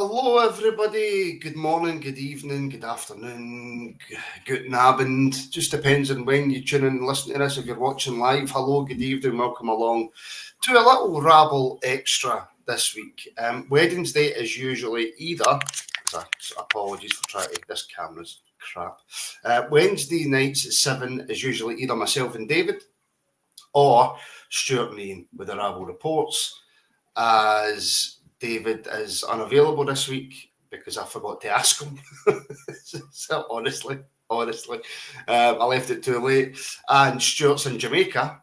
Hello, everybody. Good morning, good evening, good afternoon, good Abend. Just depends on when you tune in and listen to this. If you're watching live, hello, good evening, welcome along to a little Rabble Extra this week. Wednesday is usually either, apologies for trying to, this camera's crap. Wednesday nights at 7 is usually either myself and David or Stuart and Ian with the Rabble Reports, as David is unavailable this week because I forgot to ask him. So honestly, I left it too late. And Stuart's in Jamaica.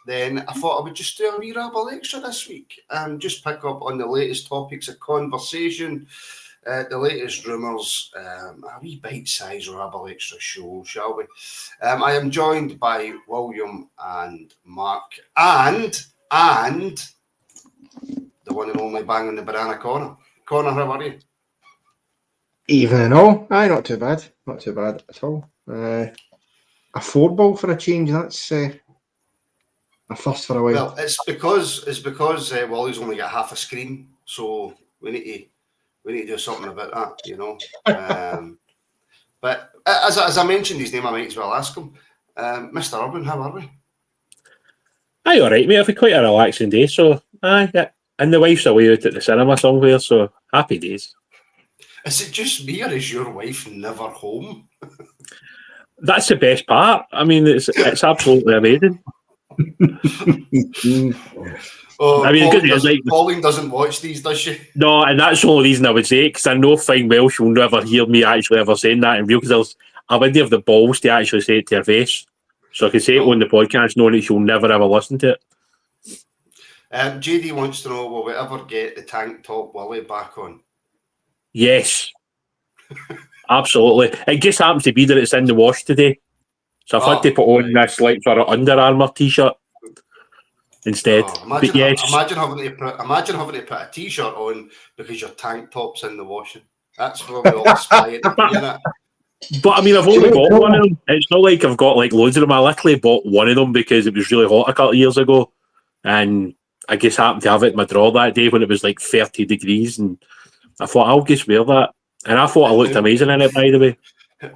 Then I thought I would just do a wee Rabble Extra this week and just pick up on the latest topics of conversation, the latest rumours, a wee bite-sized Rabble Extra show, shall we? I am joined by William and Mark and the one and only bang on the banana Connor. Connor, how are you? Evening all. Aye, not too bad. Not too bad at all. A 4-ball for a change. That's a first for a while. Well, it's because Wally's only got half a screen, so we need to do something about that, you know. But as I mentioned his name, I might as well ask him. Mr. Urban, how are we? Aye, all right, mate. I've had quite a relaxing day, so aye, yeah. And the wife's away out at the cinema somewhere, so happy days. Is it just me, or is your wife never home? That's the best part. I mean, it's absolutely amazing. I mean, Pauline doesn't watch these, does she? No, and that's the only reason I would say it, because I know fine well she'll never hear me actually ever saying that in real, because I wouldn't have the balls to actually say it to her face. So I can say it on the podcast knowing that she'll never ever listen to it. JD wants to know, will we ever get the tank top Willie back on? Yes. Absolutely. It just happens to be that it's in the wash today. So I've had to put on this like sort of Under Armour t-shirt instead. Imagine having to put a t-shirt on because your tank top's in the washing. That's where we all aspire to be, innit? But I mean, I've only got one of them. It's not like I've got like loads of them. I literally bought one of them because it was really hot a couple of years ago, and I just happened to have it in my drawer that day when it was like 30 degrees, and I thought I'll just wear that, and I thought I looked amazing in it, by the way.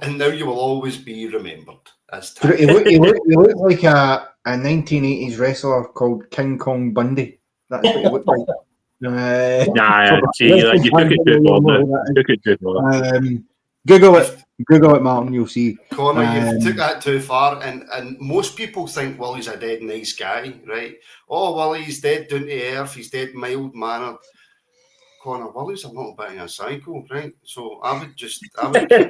And now you will always be remembered as he looked like a 1980s wrestler called King Kong Bundy. That's what he looked like. You took it too far. Google it, Martin, you'll see. Connor, you took that too far, and most people think Willie's a dead nice guy, right? Oh, Willie's dead down to earth, he's dead mild-mannered. Connor, Willie's a little bit of a psycho, right? So I would keep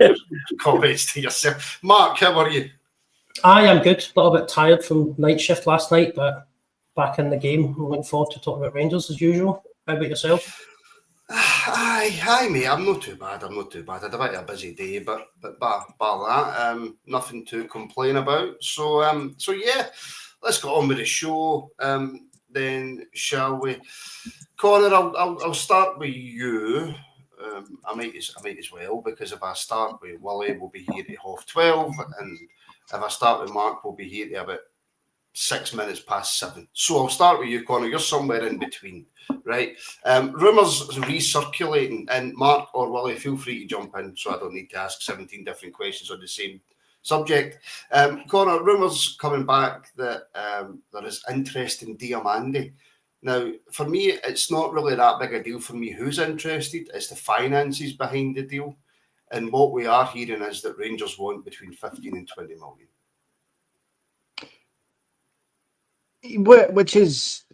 your comments to yourself. Mark, how are you? I am good. A little bit tired from night shift last night, but back in the game. I'm looking forward to talking about Rangers as usual. How about yourself? Hi, mate. I'm not too bad. I had a bit of a busy day, but bar that, nothing to complain about. So yeah, let's get on with the show. Then shall we? Connor, I'll start with you. I might as well, because if I start with Willie, we'll be here at 12:30, and if I start with Mark, we'll be here at about 6 minutes past 7. So I'll start with you, Connor. You're somewhere in between, right? Rumours recirculating, and Mark or Willie, feel free to jump in so I don't need to ask 17 different questions on the same subject. Connor, rumours coming back that there is interest in Diamandi. Now, for me, it's not really that big a deal for me who's interested. It's the finances behind the deal. And what we are hearing is that Rangers want between 15 and 20 million. Which is,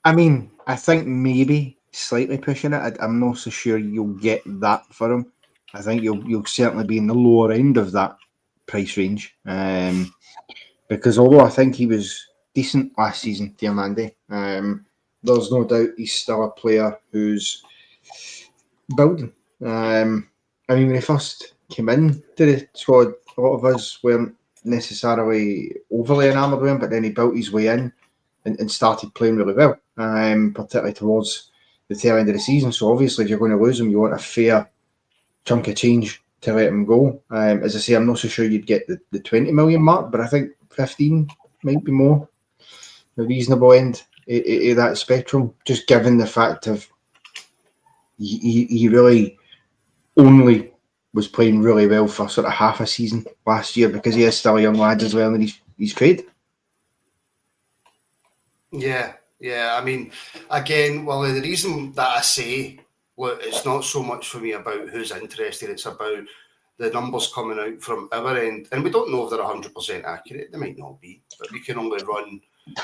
I mean, I think maybe slightly pushing it. I'm not so sure you'll get that for him. I think you'll certainly be in the lower end of that price range. Because although I think he was decent last season, Diamandi, there's no doubt he's still a player who's building. I mean, when he first came in to the squad, a lot of us weren't necessarily overly enamoured with him, but then he built his way in and started playing really well, particularly towards the tail end of the season. So obviously, if you're going to lose him, you want a fair chunk of change to let him go. As I say, I'm not so sure you'd get the 20 million mark, but I think 15 might be more the reasonable end of that spectrum, just given the fact of he really only was playing really well for sort of half a season last year because he is still a young lad as well, and he's great. Yeah. I mean, again, well, the reason that I say, look, it's not so much for me about who's interested, it's about the numbers coming out from our end. And we don't know if they're 100% accurate. They might not be, but we can only run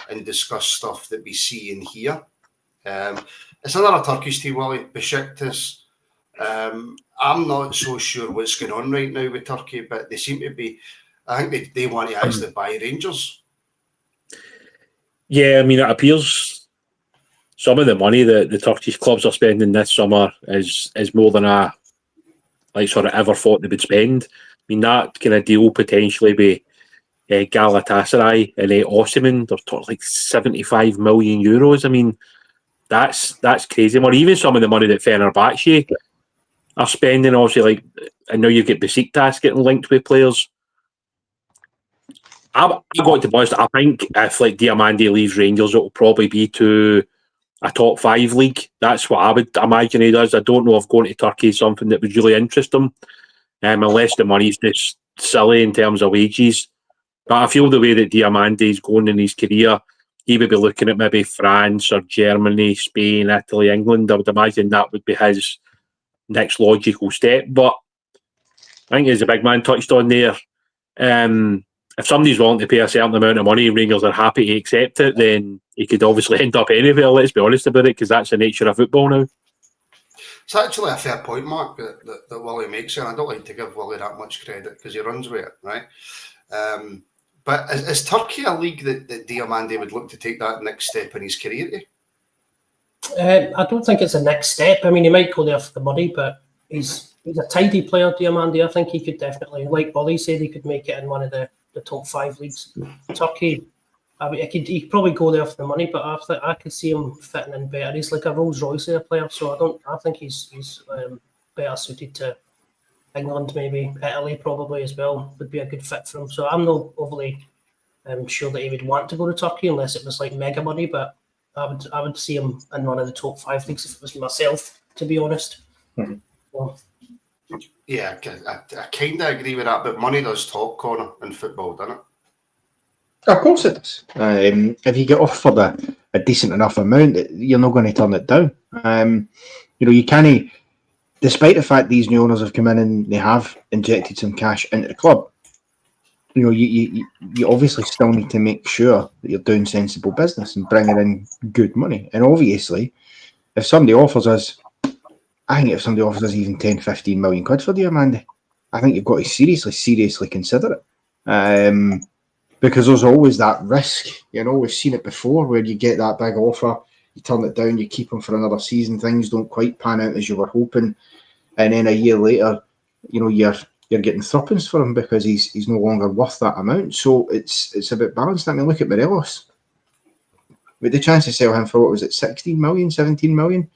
and discuss stuff that we see and hear. It's another Turkish team, Willie, Besiktas. I'm not so sure what's going on right now with Turkey, but they seem to be, I think they want to actually buy Rangers. Yeah, I mean, it appears some of the money that the Turkish clubs are spending this summer is more than I sort of ever thought they would spend. I mean, that kind of deal potentially be Galatasaray and Osimhen. They're talking like 75 million euros. I mean, that's crazy. Or even some of the money that Fenerbahce are spending. Obviously, like, I know you get Besiktas getting linked with players. I've got to be honest, I think if like Diamande leaves Rangers, it will probably be to a top 5 league. That's what I would imagine he does. I don't know if going to Turkey is something that would really interest him, unless the money's just silly in terms of wages. But I feel the way that Diamande is going in his career, he would be looking at maybe France or Germany, Spain, Italy, England. I would imagine that would be his next logical step. But I think as the big man touched on there, if somebody's willing to pay a certain amount of money and Rangers are happy to accept it, then he could obviously end up anywhere, let's be honest about it, because that's the nature of football now. It's actually a fair point, Mark, that Willie makes, and I don't like to give Willie that much credit because he runs with it, right? But is Turkey a league that Diamande would look to take that next step in his career to? I don't think it's a next step. I mean, he might go there for the money, but he's a tidy player, Diamande. I think he could definitely, like Willie said, he could make it in one of the top 5 leagues. Turkey, I mean, he'd probably go there for the money, but I could see him fitting in better. He's like a Rolls Royce player, so I think he's better suited to England, maybe Italy, probably as well would be a good fit for him. So I'm not overly sure that he would want to go to Turkey unless it was like mega money, but I would see him in one of the top 5 leagues if it was myself, to be honest. Mm-hmm. So, yeah, I kind of agree with that, but money does talk, Connor, in football, doesn't it? Of course it does. If you get offered a decent enough amount, you're not going to turn it down. You can't, despite the fact these new owners have come in and they have injected some cash into the club, you obviously still need to make sure that you're doing sensible business and bringing in good money. And obviously, if somebody offers us even 10, 15 million quid for Diamande, I think you've got to seriously consider it. Because there's always that risk. We've seen it before where you get that big offer, you turn it down, you keep him for another season, things don't quite pan out as you were hoping, and then a year later, you're getting threepence for him because he's no longer worth that amount. So it's a bit balanced. I mean, look at Morelos. With the chance to sell him for, what was it, 16 million, 17 million?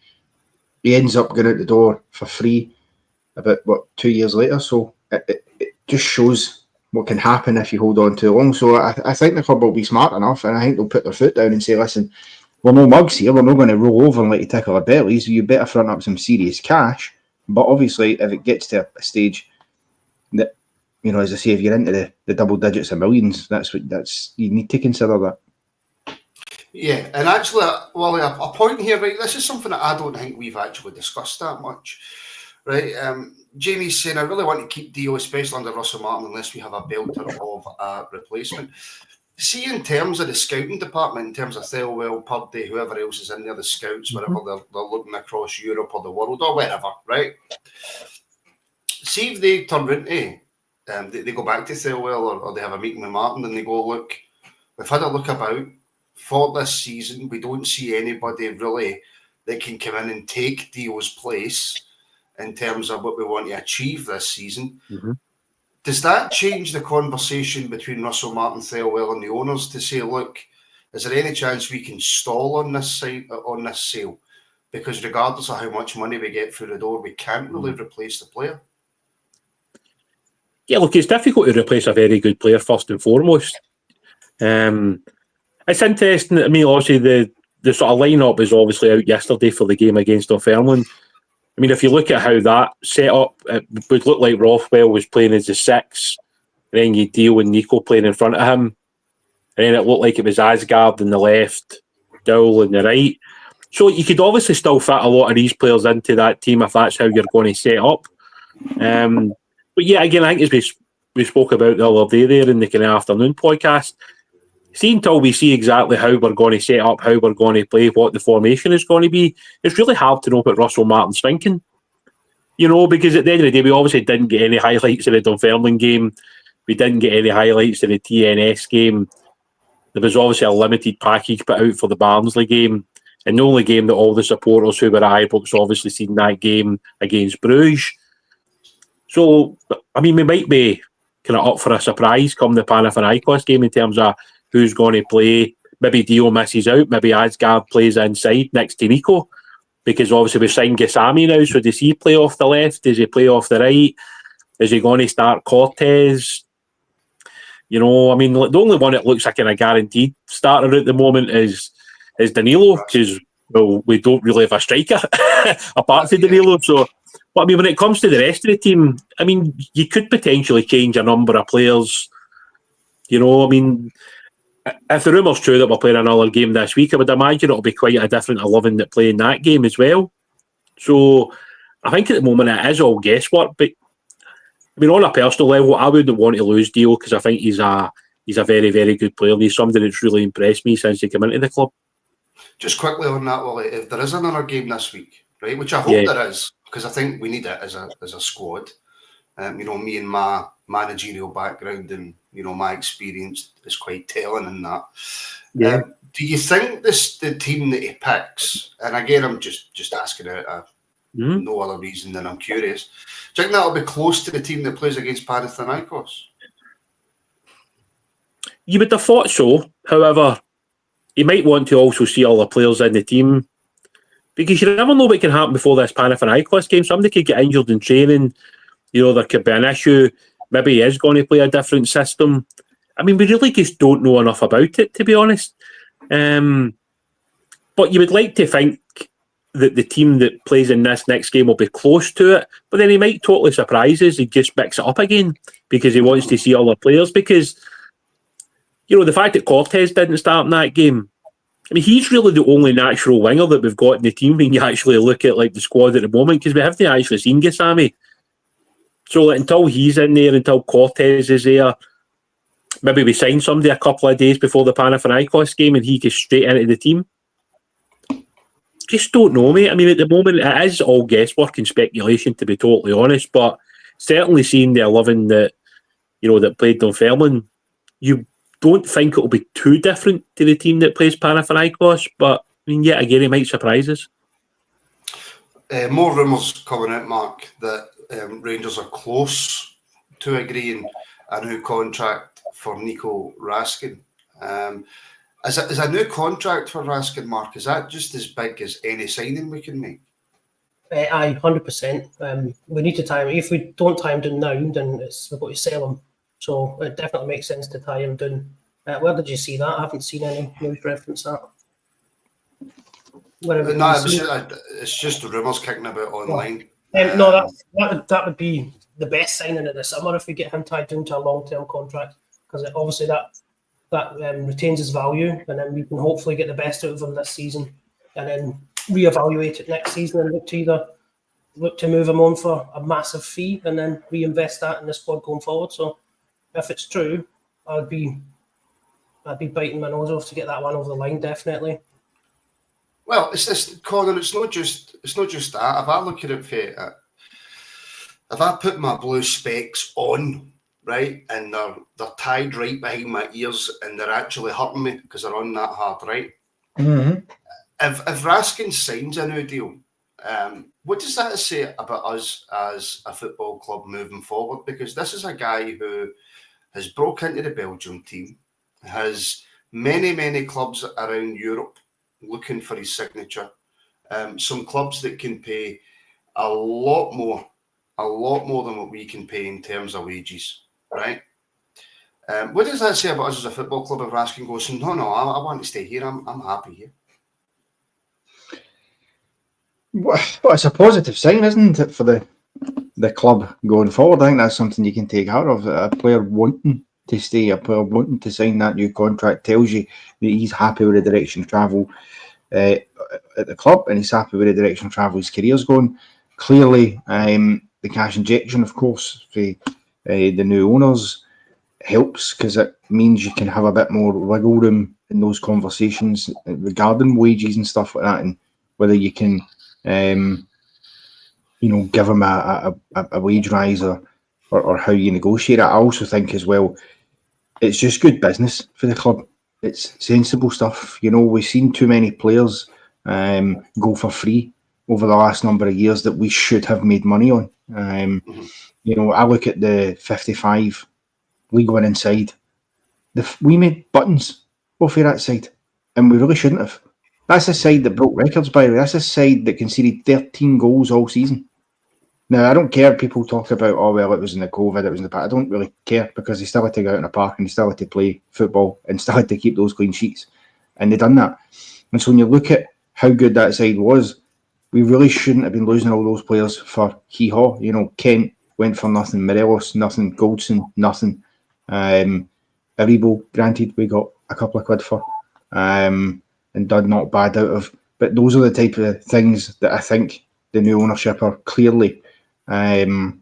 He ends up going out the door for free about, 2 years later. So it just shows what can happen if you hold on too long. So I think the club will be smart enough, and I think they'll put their foot down and say, listen, we're no mugs here, we're not going to roll over and let you tickle our bellies, you better front up some serious cash. But obviously, if it gets to a stage that, as I say, if you're into the double digits of millions, you need to consider that. Yeah, and actually, Wally, a point here, right? This is something that I don't think we've actually discussed that much, right? Jamie's saying, I really want to keep Dio, especially under Russell Martin, unless we have a belter of a replacement. See, in terms of the scouting department, in terms of Thelwell, Purdy, whoever else is in there, the scouts, wherever they're looking across Europe or the world or wherever, right? See if they turn into, they go back to Thelwell or they have a meeting with Martin and they go, look, we've had a look about for this season. We don't see anybody really that can come in and take Dio's place in terms of what we want to achieve this season. Mm-hmm. Does that change the conversation between Russell Martin, Thelwell and the owners to say, look, is there any chance we can stall on this sale? Because regardless of how much money we get through the door, we can't really replace the player. Yeah, look, it's difficult to replace a very good player first and foremost. It's interesting. I mean, obviously the sort of lineup is obviously out yesterday for the game against Dunfermline. I mean, if you look at how that set up, it would look like Rothwell was playing as the 6, then you deal with Nico playing in front of him, and then it looked like it was Asgard in the left, Dowell in the right. So you could obviously still fit a lot of these players into that team if that's how you're going to set up. But yeah, again, I think as we spoke about the other day there in the kind of afternoon podcast, see until we see exactly how we're going to set up, how we're going to play, what the formation is going to be, it's really hard to know what Russell Martin's thinking. Because at the end of the day, we obviously didn't get any highlights of the Dunfermline game. We didn't get any highlights of the TNS game. There was obviously a limited package put out for the Barnsley game. And the only game that all the supporters who were at Ibrox obviously seen that game against Bruges. So, I mean, we might be kind of up for a surprise come the Panathinaikos game in terms of who's going to play. Maybe Dio misses out. Maybe Asgard plays inside next to Nico. Because obviously we've signed Gassami now. So does he play off the left? Does he play off the right? Is he going to start Cortez? I mean, the only one that looks like a guaranteed starter at the moment is Danilo, because we don't really have a striker apart from Danilo. So, but I mean, when it comes to the rest of the team, I mean, you could potentially change a number of players. I mean, if the rumour's true that we're playing another game this week, I would imagine it'll be quite a different 11 that play in that game as well. So, I think at the moment it is all guesswork. But I mean, on a personal level, I wouldn't want to lose Dio because I think he's a very, very good player. He's somebody that's really impressed me since he came into the club. Just quickly on that, Willie, if there is another game this week, right, which I hope there is, because I think we need it as a squad. Me and my managerial background and my experience is quite telling in that. Yeah. Do you think the team that he picks, and again I'm just asking out no other reason than I'm curious, do you think that'll be close to the team that plays against Panathinaikos? You would have thought so. However, you might want to also see all the players in the team, because you never know what can happen before this Panathinaikos game. Somebody could get injured in training. There could be an issue. Maybe he is going to play a different system. I mean, we really just don't know enough about it, to be honest. But you would like to think that the team that plays in this next game will be close to it. But then he might totally surprise us. He just mix it up again because he wants to see all the players. Because, the fact that Cortez didn't start in that game, I mean, he's really the only natural winger that we've got in the team when you actually look at the squad at the moment, because we haven't actually seen Gassami. So until he's in there, until Cortez is there, maybe we sign somebody a couple of days before the Panathinaikos game and he gets straight into the team. Just don't know, mate. I mean, at the moment, it is all guesswork and speculation, to be totally honest, but certainly seeing the 11 that, that played Dunfermline, you don't think it'll be too different to the team that plays Panathinaikos, but I mean, yet again, it might surprise us. More rumours coming out, Mark, that Rangers are close to agreeing a new contract for Nico Raskin. Is a new contract for Raskin, Mark, is that just as big as any signing we can make? Aye, 100%. We need to tie him. If we don't tie him down now, then we've got to sell him. So it definitely makes sense to tie him down. Where did you see that? I haven't seen any news reference that. It's just the rumours kicking about online. That would be the best signing of the summer if we get him tied down to a long-term contract, because obviously that retains his value, and then we can hopefully get the best out of him this season, and then reevaluate it next season and look to move him on for a massive fee, and then reinvest that in the squad going forward. So if it's true, I'd be biting my nose off to get that one over the line, definitely. Well, it's this, Colin. It's not just that. If I look at it, if I put my blue specs on, right, and they're tied right behind my ears, and they're actually hurting me because they're on that hard, right? Mm-hmm. If Raskin signs a new deal, what does that say about us as a football club moving forward? Because this is a guy who has broke into the Belgium team, has many clubs around Europe looking for his signature. Some clubs that can pay a lot more than what we can pay in terms of wages, right? What does that say about us as a football club if Raskin goes, no, I want to stay here, I'm happy here? Well, it's a positive sign, isn't it, for the club going forward? I think that's something you can take out of. A player wanting to stay, a player wanting to sign that new contract tells you that he's happy with the direction of travel at the club, and he's happy with the direction of travel his career's going. Clearly, the cash injection, of course, for the new owners helps, because it means you can have a bit more wiggle room in those conversations regarding wages and stuff like that, and whether you can, give them a wage rise or how you negotiate it. I also think as well, it's just good business for the club. It's sensible stuff. We've seen too many players go for free over the last number of years that we should have made money on. I look at the 55 League One side. We made buttons off of that side, and we really shouldn't have. That's a side that broke records, by the way. That's a side that conceded 13 goals all season. Now, I don't care if people talk about, oh, well, it was in the COVID, it was in the past. I don't really care, because they still had to go out in the park and they still had to play football and still had to keep those clean sheets. And they done that. And so when you look at how good that side was, we really shouldn't have been losing all those players for hee-haw. Kent went for nothing, Morelos, nothing, Goldson, nothing. Aribo, granted, we got a couple of quid for, and done not bad out of. But those are the type of things that I think the new ownership are clearly wanting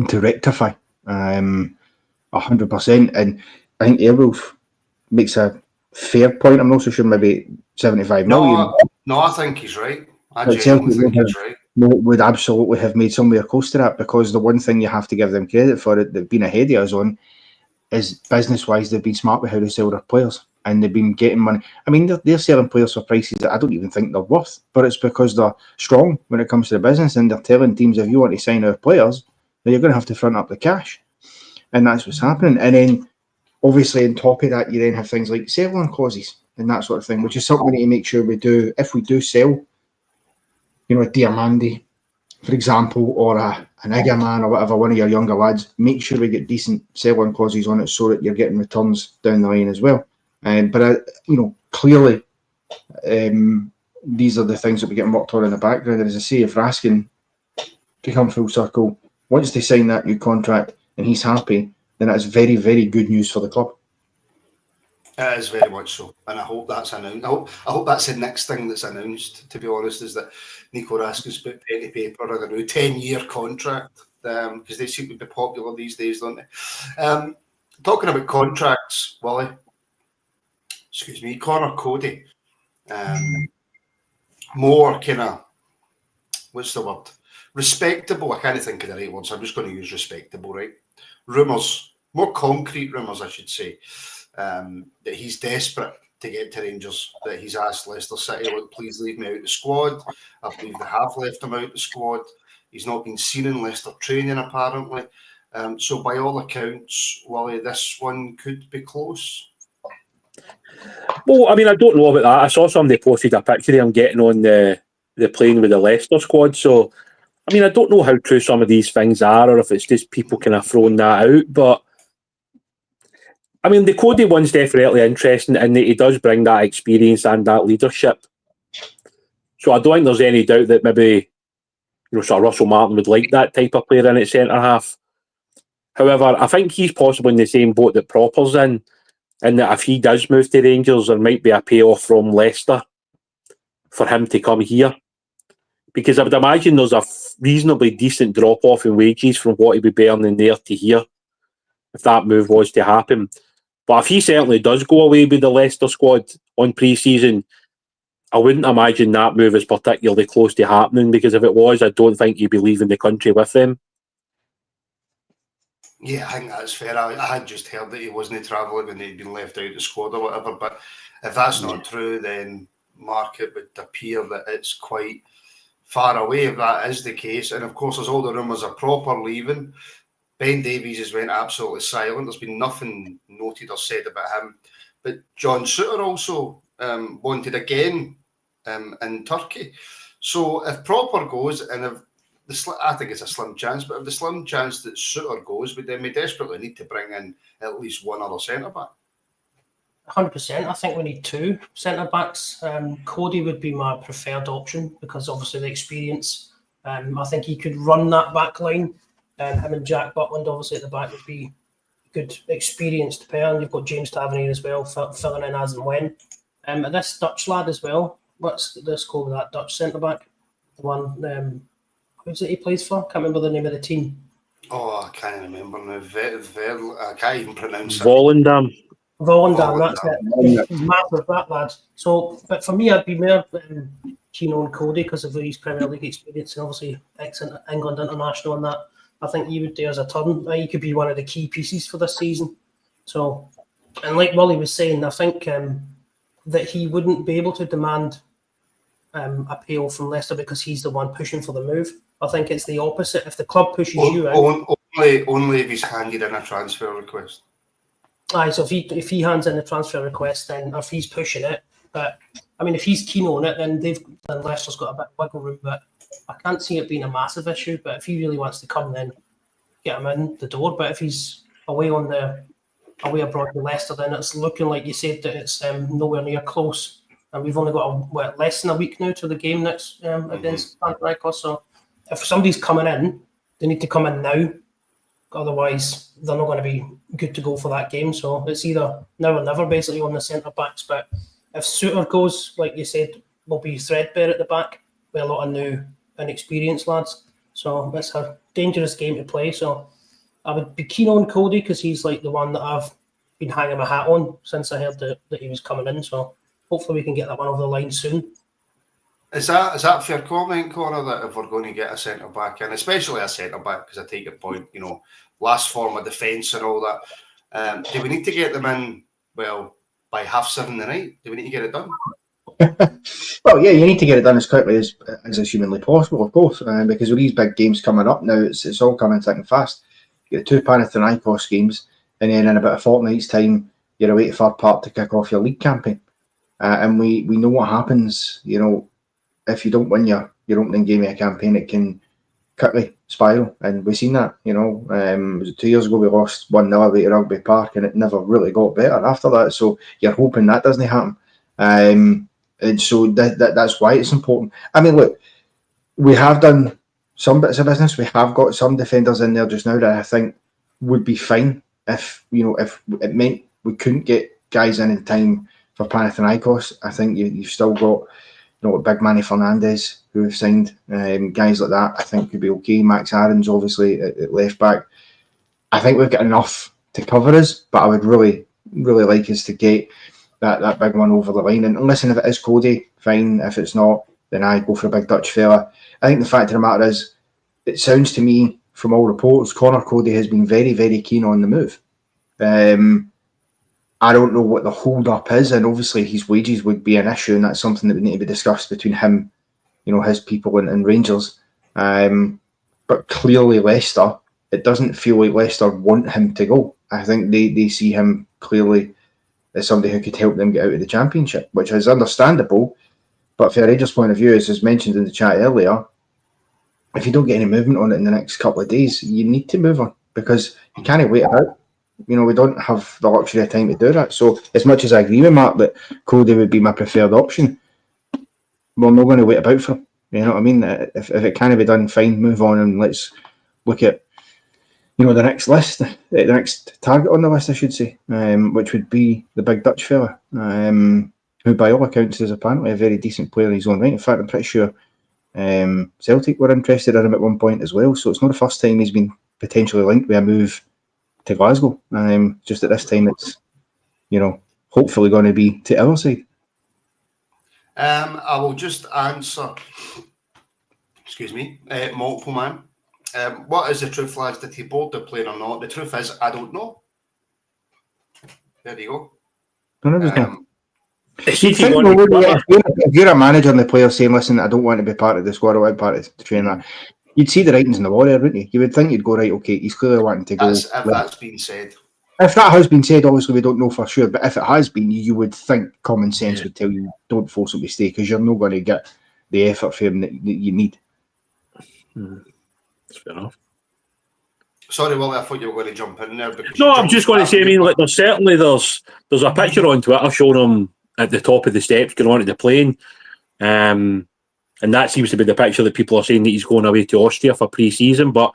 to rectify 100%. And I think Airwolf makes a fair point. I'm not so sure, maybe 75 million. No, I think he's right. I genuinely think he's right. Would absolutely have made somewhere close to that, because the one thing you have to give them credit for it, they've been ahead of us on, is business-wise, they've been smart with how they sell their players, and they've been getting money. I mean, they're selling players for prices that I don't even think they're worth, but it's because they're strong when it comes to the business, and they're telling teams, if you want to sign our players, then you're going to have to front up the cash. And that's what's happening. And then, obviously, on top of that, you then have things like sell-on clauses and that sort of thing, which is something we need to make sure we do. If we do sell, a Diamandi, for example, or an Igaman or whatever, one of your younger lads, make sure we get decent sell-on clauses on it so that you're getting returns down the line as well. But clearly, these are the things that we're getting worked on in the background. And as I say, if Raskin, to come full circle, wants to sign that new contract and he's happy, then that's very, very good news for the club. It is very much so, and I hope that's announced. I hope that's the next thing that's announced, to be honest, is that Nico Raskin's put pen to paper on a new 10-year contract, because they seem to be popular these days, don't they? Talking about contracts, Willie, Connor Cody, more kind of, what's the word? Respectable. I can't think of the right words. I'm just going to use respectable, right? Rumours, more concrete rumours, I should say. That he's desperate to get to Rangers, that he's asked Leicester City, look, please leave me out the squad. I believe they have left him out the squad. He's not been seen in Leicester training, apparently. So by all accounts, Willie, this one could be close. Well, I mean, I don't know about that. I saw somebody posted a picture of him getting on the plane with the Leicester squad. So, I mean, I don't know how true some of these things are, or if it's just people kind of throwing that out, but I mean, the Cody one's definitely interesting, and he does bring that experience and that leadership. So I don't think there's any doubt that maybe, sort of Russell Martin would like that type of player in at centre half. However, I think he's possibly in the same boat that Proper's in that if he does move to Rangers, there might be a payoff from Leicester for him to come here. Because I would imagine there's a reasonably decent drop-off in wages from what he'd be earning there to here, if that move was to happen. But if he certainly does go away with the Leicester squad on pre-season, I wouldn't imagine that move is particularly close to happening, because if it was, I don't think he'd be leaving the country with them. Yeah, I think that's fair. I had just heard that he wasn't travelling and he'd been left out of the squad or whatever. But if that's not true, then Mark, it would appear that it's quite far away if that is the case. And of course, there's all the rumours of Proper leaving. Ben Davies has went absolutely silent. There's been nothing noted or said about him. But John Souttar also wanted again in Turkey. So if Proper goes, and if I think it's a slim chance, but if the slim chance that Souttar goes, then we desperately need to bring in at least one other centre-back. 100%. I think we need 2 centre backs. Cody would be my preferred option because obviously the experience. I think he could run that back line, and him and Jack Butland obviously at the back would be good, experienced pair. And you've got James Tavernier as well, filling in as and when. And this Dutch lad as well. Let's go with that Dutch centre back. The one, who's it he plays for? Can't remember the name of the team. Oh, I can't remember now. I can't even pronounce it. Volendam. Volendam, that's it. He's massive, that lad. So, but for me, I'd be more keen on Cody because of his Premier League experience and obviously ex-England international and that. I think he would do as a turn. He could be one of the key pieces for this season. So, and like Willie was saying, I think that he wouldn't be able to demand appeal from Leicester because he's the one pushing for the move. I think it's the opposite. If the club pushes you out, only if he's handed in a transfer request. Aye, so if he hands in a transfer request, then if he's pushing it, but I mean, if he's keen on it, then Leicester's got a bit of wiggle room. But I can't see it being a massive issue. But if he really wants to come, then get him in the door. But if he's away abroad to Leicester, then it's looking like you said that it's nowhere near close. And we've only got less than a week now to the game next against Panathinaikos. So if somebody's coming in, they need to come in now. Otherwise, they're not going to be good to go for that game. So it's either now or never, basically, on the centre backs. But if Suter goes, like you said, will be threadbare at the back with a lot of new and experienced lads. So it's a dangerous game to play. So I would be keen on Cody because he's like the one that I've been hanging my hat on since I heard that he was coming in. So hopefully we can get that one over the line soon. Is that fair comment, Connor, that if we're going to get a centre back in, especially a centre back, because I take your point, last form of defence and all that, do we need to get them in, by 7:30 tonight? Do we need to get it done? Well, yeah, you need to get it done as quickly as is humanly possible, of course, because with these big games coming up now, it's all coming thick and fast. You get 2 Panathinaikos games, and then in about a fortnight's time, you're away to Fir Park to kick off your league campaign. And we know what happens, if you don't win your opening game of a campaign, it can quickly spiral. And we've seen that, was it 2 years ago we lost 1-0 away to Rugby Park and it never really got better after that. So you're hoping that doesn't happen. And so that's why it's important. I mean, look, we have done some bits of business. We have got some defenders in there just now that I think would be fine if it meant we couldn't get guys in time for Panathinaikos. I think you've still got Big Manny Fernandez, who have signed, guys like that, I think could be okay. Max Aaron's obviously at left back. I think we've got enough to cover us, but I would really, really like us to get that big one over the line. And listen, if it is Cody, fine. If it's not, then I go for a big Dutch fella. I think the fact of the matter is, it sounds to me from all reports, Connor Cody has been very, very keen on the move. I don't know what the hold-up is, and obviously his wages would be an issue, and that's something that would need to be discussed between him, his people and Rangers. But clearly Leicester, it doesn't feel like Leicester want him to go. I think they see him clearly as somebody who could help them get out of the Championship, which is understandable. But from a Rangers' point of view, as mentioned in the chat earlier, if you don't get any movement on it in the next couple of days, you need to move on because you can't wait about. We don't have the luxury of time to do that. So as much as I agree with Mark that Cody would be my preferred option, we're not going to wait about for him. You know what I mean? If it can be done, fine, move on and let's look at the next list, the next target on the list, I should say, which would be the big Dutch fella, who by all accounts is apparently a very decent player in his own right. In fact, I'm pretty sure Celtic were interested in him at one point as well. So it's not the first time he's been potentially linked with a move to Glasgow. Just at this time, it's hopefully going to be to our side. I will just answer. Excuse me, multiple man. What is the truth, lads? Did he board the plane or not? The truth is, I don't know. There you go. If you're a manager and the player saying, "Listen, I don't want to be part of the squad, I want to be part of the training," you'd see the writings in the wall there, wouldn't you? You would think you'd go, right, okay, he's clearly wanting to go. If that's been said. If that has been said, obviously we don't know for sure, but if it has been, you would think common sense would tell you don't force him to stay because you're not going to get the effort for him that you need. That's fair enough. Sorry, Willie, I thought you were going to jump in there. Because No, I'm just going to say, I mean, like, there's a picture on Twitter showing him at the top of the steps going onto the plane. And that seems to be the picture that people are saying that he's going away to Austria for pre-season, but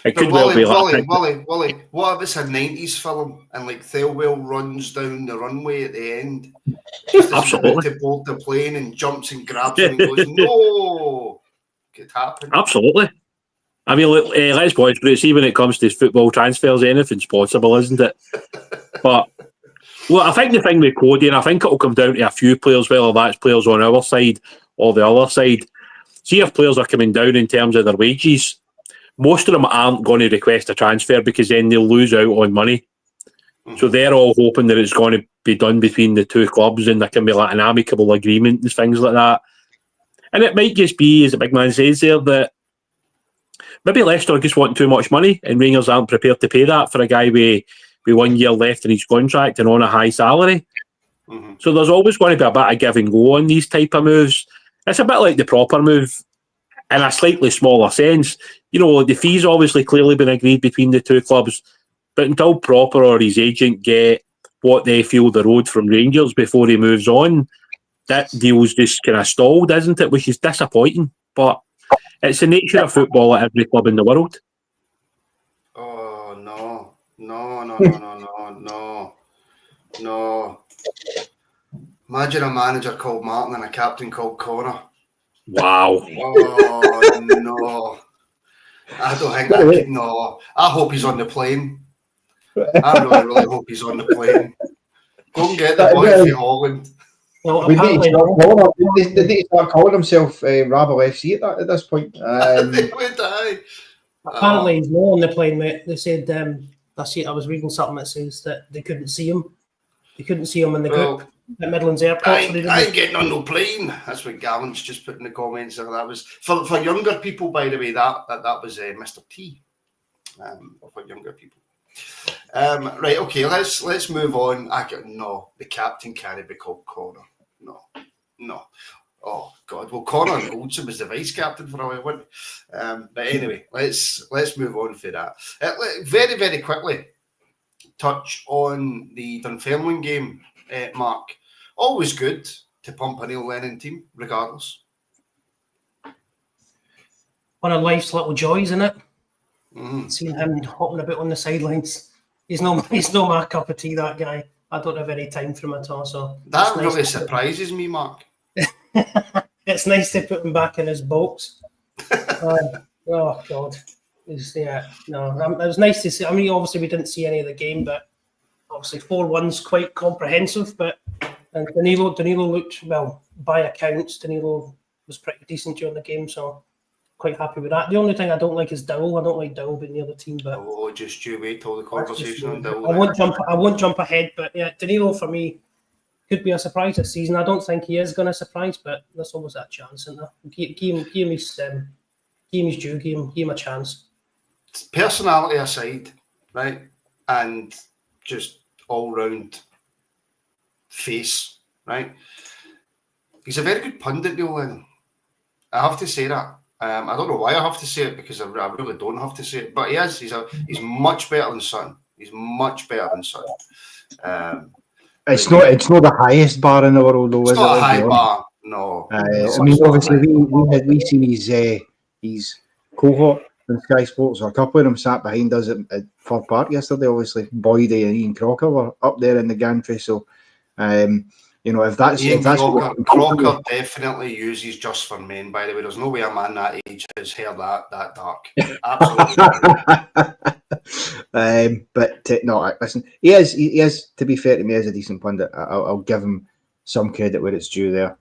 it could well be like... Willie, what if it's a 90s film and like Thelwell runs down the runway at the end? Absolutely. To board the plane and jumps and grabs him and goes, no! Could happen. Absolutely. I mean, let's be honest, see, when it comes to football transfers, anything's possible, isn't it? But, well, I think the thing with Cody, and I think it'll come down to a few players, whether that's players on our side or the other side. See, if players are coming down in terms of their wages, most of them aren't going to request a transfer because then they'll lose out on money. Mm-hmm. So they're all hoping that it's going to be done between the two clubs and there can be like an amicable agreement and things like that. And it might just be, as the big man says there, that maybe Leicester just want too much money and Rangers aren't prepared to pay that for a guy with 1 year left in his contract and on a high salary. Mm-hmm. So there's always going to be a bit of give and go on these type of moves. It's a bit like the proper move in a slightly smaller sense. You know, the fee's obviously clearly been agreed between the two clubs, but until Proper or his agent get what they feel the road from Rangers before he moves on, that deal's just kind of stalled, isn't it? Which is disappointing, but it's the nature of football at every club in the world. Oh, no. Imagine a manager called Martin and a captain called Connor. Wow. Oh, no. I don't think that could, no. I hope he's on the plane. I really hope he's on the plane. Go and get the boy from Holland. Well, they need to start calling himself Rabble FC at this point. Apparently he's not on the plane, mate. They said, I was reading something that says that they couldn't see him. They couldn't see him in the group at Midlands Airport. I ain't getting on no plane. That's what Gavin's just put in the comments. That was for younger people, by the way. That was Mr. T. For younger people. Right, okay. Let's move on. The captain can't be called Connor. No. Oh God. Well, Connor Goldson was the vice captain for a while, wasn't he? But anyway, let's move on for that. Very, very quickly, touch on the Dunfermline game, Mark. Always good to pump a Neil Lennon team, regardless. One of life's little joys, isn't it? Mm-hmm. Seeing him hopping about on the sidelines. He's no my cup of tea, that guy. I don't have any time for him at all. So that really surprises me, Mark. It's nice to put him back in his box. Oh God, it was nice to see. I mean, obviously we didn't see any of the game, but obviously 4-1's quite comprehensive. But Danilo looked well by accounts. Danilo was pretty decent during the game, so quite happy with that. The only thing I don't like is Dowell. I don't like Dowell being near the team, but just you wait till the conversation on Dowell. I won't jump ahead, but yeah, Danilo for me could be a surprise this season. I don't think he is going to surprise, but there's always that chance, isn't there? Give him his due. Give him a chance. Personality aside, right, and just all round face, right. He's a very good pundit, Neil Lennon. I have to say that. I don't know why I have to say it because I really don't have to say it, but he is. He's much better than Son. He's much better than Son. It's not the highest bar in the world, though. It's not a high bar. No. I mean, obviously, we seen his cohort in Sky Sports, or a couple of them sat behind us at Fir Park yesterday. Obviously, Boyd and Ian Crocker were up there in the gantry. So, if that's Crocker definitely uses Just for Men. By the way, there's no way a man that age has hair that dark. Absolutely. Listen, he is. To be fair to me, as a decent pundit, I'll give him some credit where it's due there.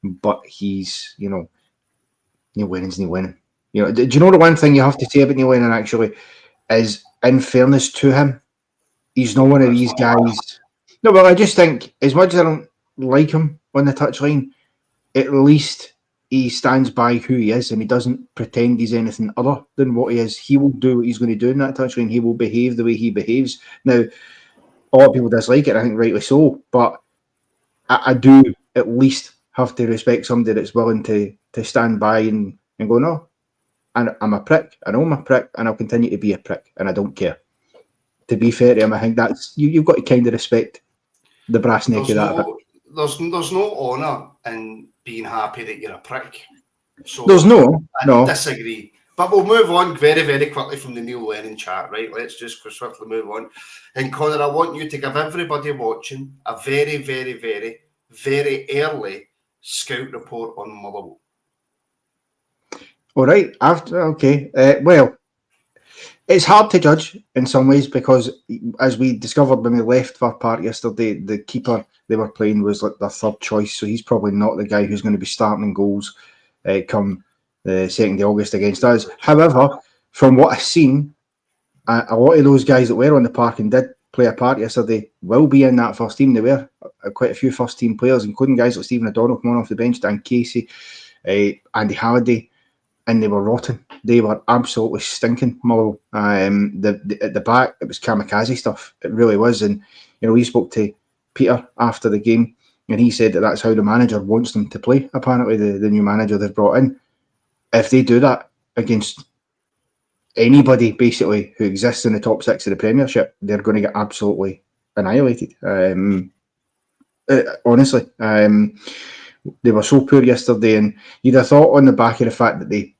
But he's, Neil Lennon's Neil Lennon. Do you know the one thing you have to say about Neil Lennon actually is, in fairness to him, he's not one of these guys. No, well, I just think, as much as I don't like him on the touchline, at least he stands by who he is and he doesn't pretend he's anything other than what he is. He will do what he's going to do in that touchline. He will behave the way he behaves. Now, a lot of people dislike it, I think rightly so, but I do at least have to respect somebody that's willing to stand by and go, no, And I'm a prick. I know I'm a prick, and I'll continue to be a prick, and I don't care. To be fair to him, I think that's you've got to kind of respect the brass neck of that. There's no honour in being happy that you're a prick. So There's no. Disagree. But we'll move on very, very quickly from the Neil Lennon chat, right? Let's just swiftly move on. And Connor, I want you to give everybody watching a very, very, very, very early scout report on Motherwell. All right. Well, it's hard to judge in some ways because, as we discovered when we left for Park yesterday, the keeper they were playing was like their third choice, so he's probably not the guy who's going to be starting goals come the 2nd of August against us. However, from what I've seen, a lot of those guys that were on the park and did play a part yesterday will be in that first team. There were quite a few first team players, including guys like Stephen O'Donnell coming off the bench, Dan Casey, Andy Halliday, and they were rotten. They were absolutely stinking, Motherwell. At the back, it was kamikaze stuff. It really was. And, we spoke to Peter after the game, and he said that that's how the manager wants them to play, apparently, the new manager they've brought in. If they do that against anybody, basically, who exists in the top 6 of the Premiership, they're going to get absolutely annihilated. Honestly. They were so poor yesterday, and you'd have thought on the back of the fact that they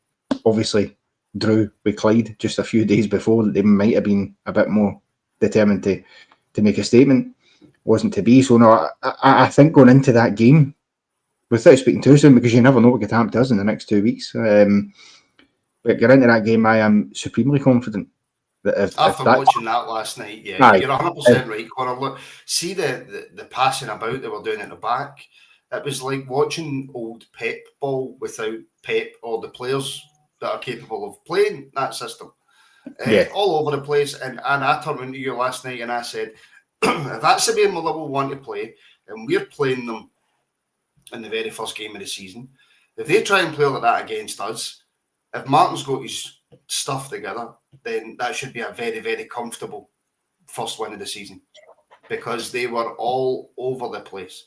obviously drew with Clyde just a few days before that they might have been a bit more determined to make a statement. Wasn't to be. So no, I think going into that game, without speaking too soon, because you never know what could happen to us in the next 2 weeks. But going into that game, I am supremely confident that after watching that last night, you're 100% right, Conor. Look, see the passing about they were doing at the back. It was like watching old Pep ball without Pep or the players that are capable of playing that system. All over the place. And I turned into you last night and I said, if that's the way Motherwell want to play, and we're playing them in the very first game of the season, if they try and play like that against us, if Martin's got his stuff together, then that should be a very, very comfortable first win of the season, because they were all over the place.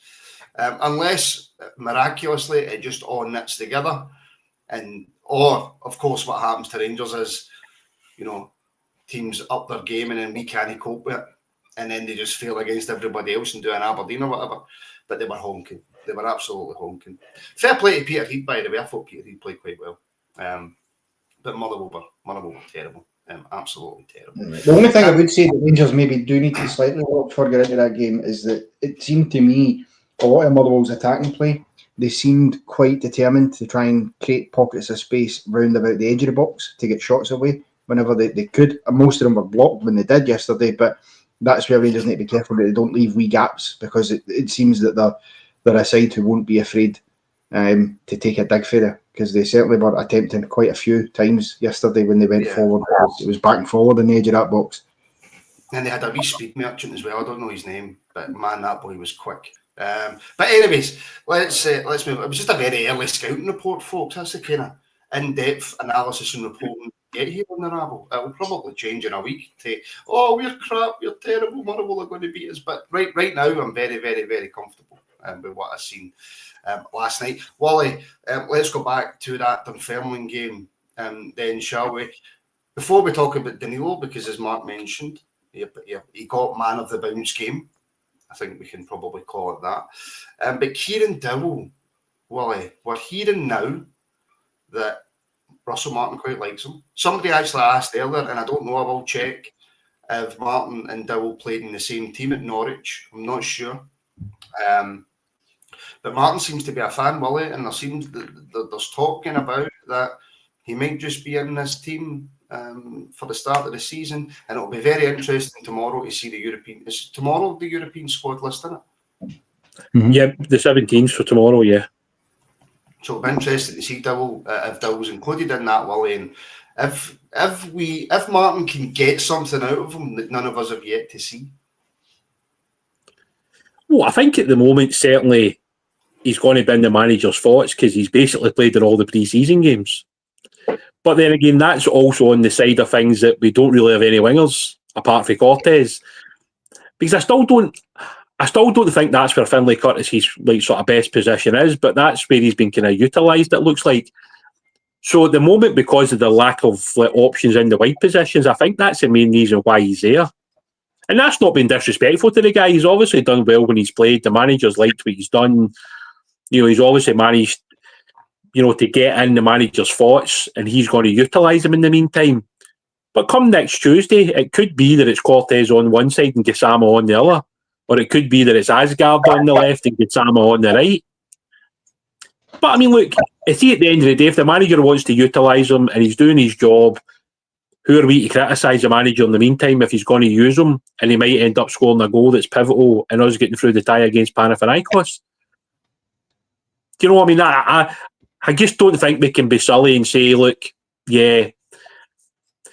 Unless miraculously it just all knits together, or of course what happens to Rangers is, teams up their game and then we can't cope with it, and then they just fail against everybody else and do an Aberdeen or whatever. But they were honking. They were absolutely honking. Fair play to Peter Heath, by the way. I thought Peter Heath played quite well. But Motherwell were terrible. Absolutely terrible. The only thing I would say that Rangers maybe do need to slightly look further into that game is that it seemed to me a lot of Motherwell's attacking play, they seemed quite determined to try and create pockets of space round about the edge of the box to get shots away whenever they could. Most of them were blocked when they did yesterday, but that's where Rangers need to be careful that they don't leave wee gaps, because it seems that they're a side who won't be afraid to take a dig for it, because they certainly were attempting quite a few times yesterday when they went forward. It was back and forward on the edge of that box. And they had a wee speed merchant as well. I don't know his name, but man, that boy was quick. But anyways, let's move. It was just a very early scouting report, folks. That's the kind of in-depth analysis and reporting get here on the Rabble. It will probably change in a week to, we're crap, we're terrible, Motherwell are going to beat us. But right now, I'm very, very, very comfortable with what I've seen last night. Wally, let's go back to that Dunfermline game then, shall we? Before we talk about Danilo, because as Mark mentioned, he got man of the bounce game. I think we can probably call it that. But Kieran Dowell, Wally, we're hearing now that Russell Martin quite likes him. Somebody actually asked earlier, and I don't know, I will check, if Martin and Dowell played in the same team at Norwich. I'm not sure. But Martin seems to be a fan, Wally, and there's talking about that he might just be in this team for the start of the season, and it'll be very interesting tomorrow to see the European. Is tomorrow the European squad list, isn't it? Mm-hmm. Yeah, the 17th for tomorrow. Yeah. So it'll be interesting to see Dowell, if Dowell's included in that, Wally, and if Martin can get something out of him that none of us have yet to see. Well, I think at the moment certainly he's going to be in the manager's thoughts, because he's basically played in all the pre-season games. But then again, that's also on the side of things that we don't really have any wingers apart from Cortez, because I still don't think that's where Finlay Curtis' sort of best position is. But that's where he's been kind of utilised. It looks like So at the moment, because of the lack of options in the wide positions, I think that's the main reason why he's there. And that's not been disrespectful to the guy. He's obviously done well when he's played. The manager's liked what he's done. He's obviously managed, to get in the manager's thoughts, and he's going to utilise them in the meantime. But come next Tuesday, it could be that it's Cortez on one side and Gassama on the other. Or it could be that it's Asgard on the left and Gassama on the right. But I mean, look, at the end of the day, if the manager wants to utilise him and he's doing his job, who are we to criticise the manager in the meantime if he's going to use him and he might end up scoring a goal that's pivotal and us getting through the tie against Panathinaikos? Do you know what I mean? I just don't think we can be silly and say, look, yeah,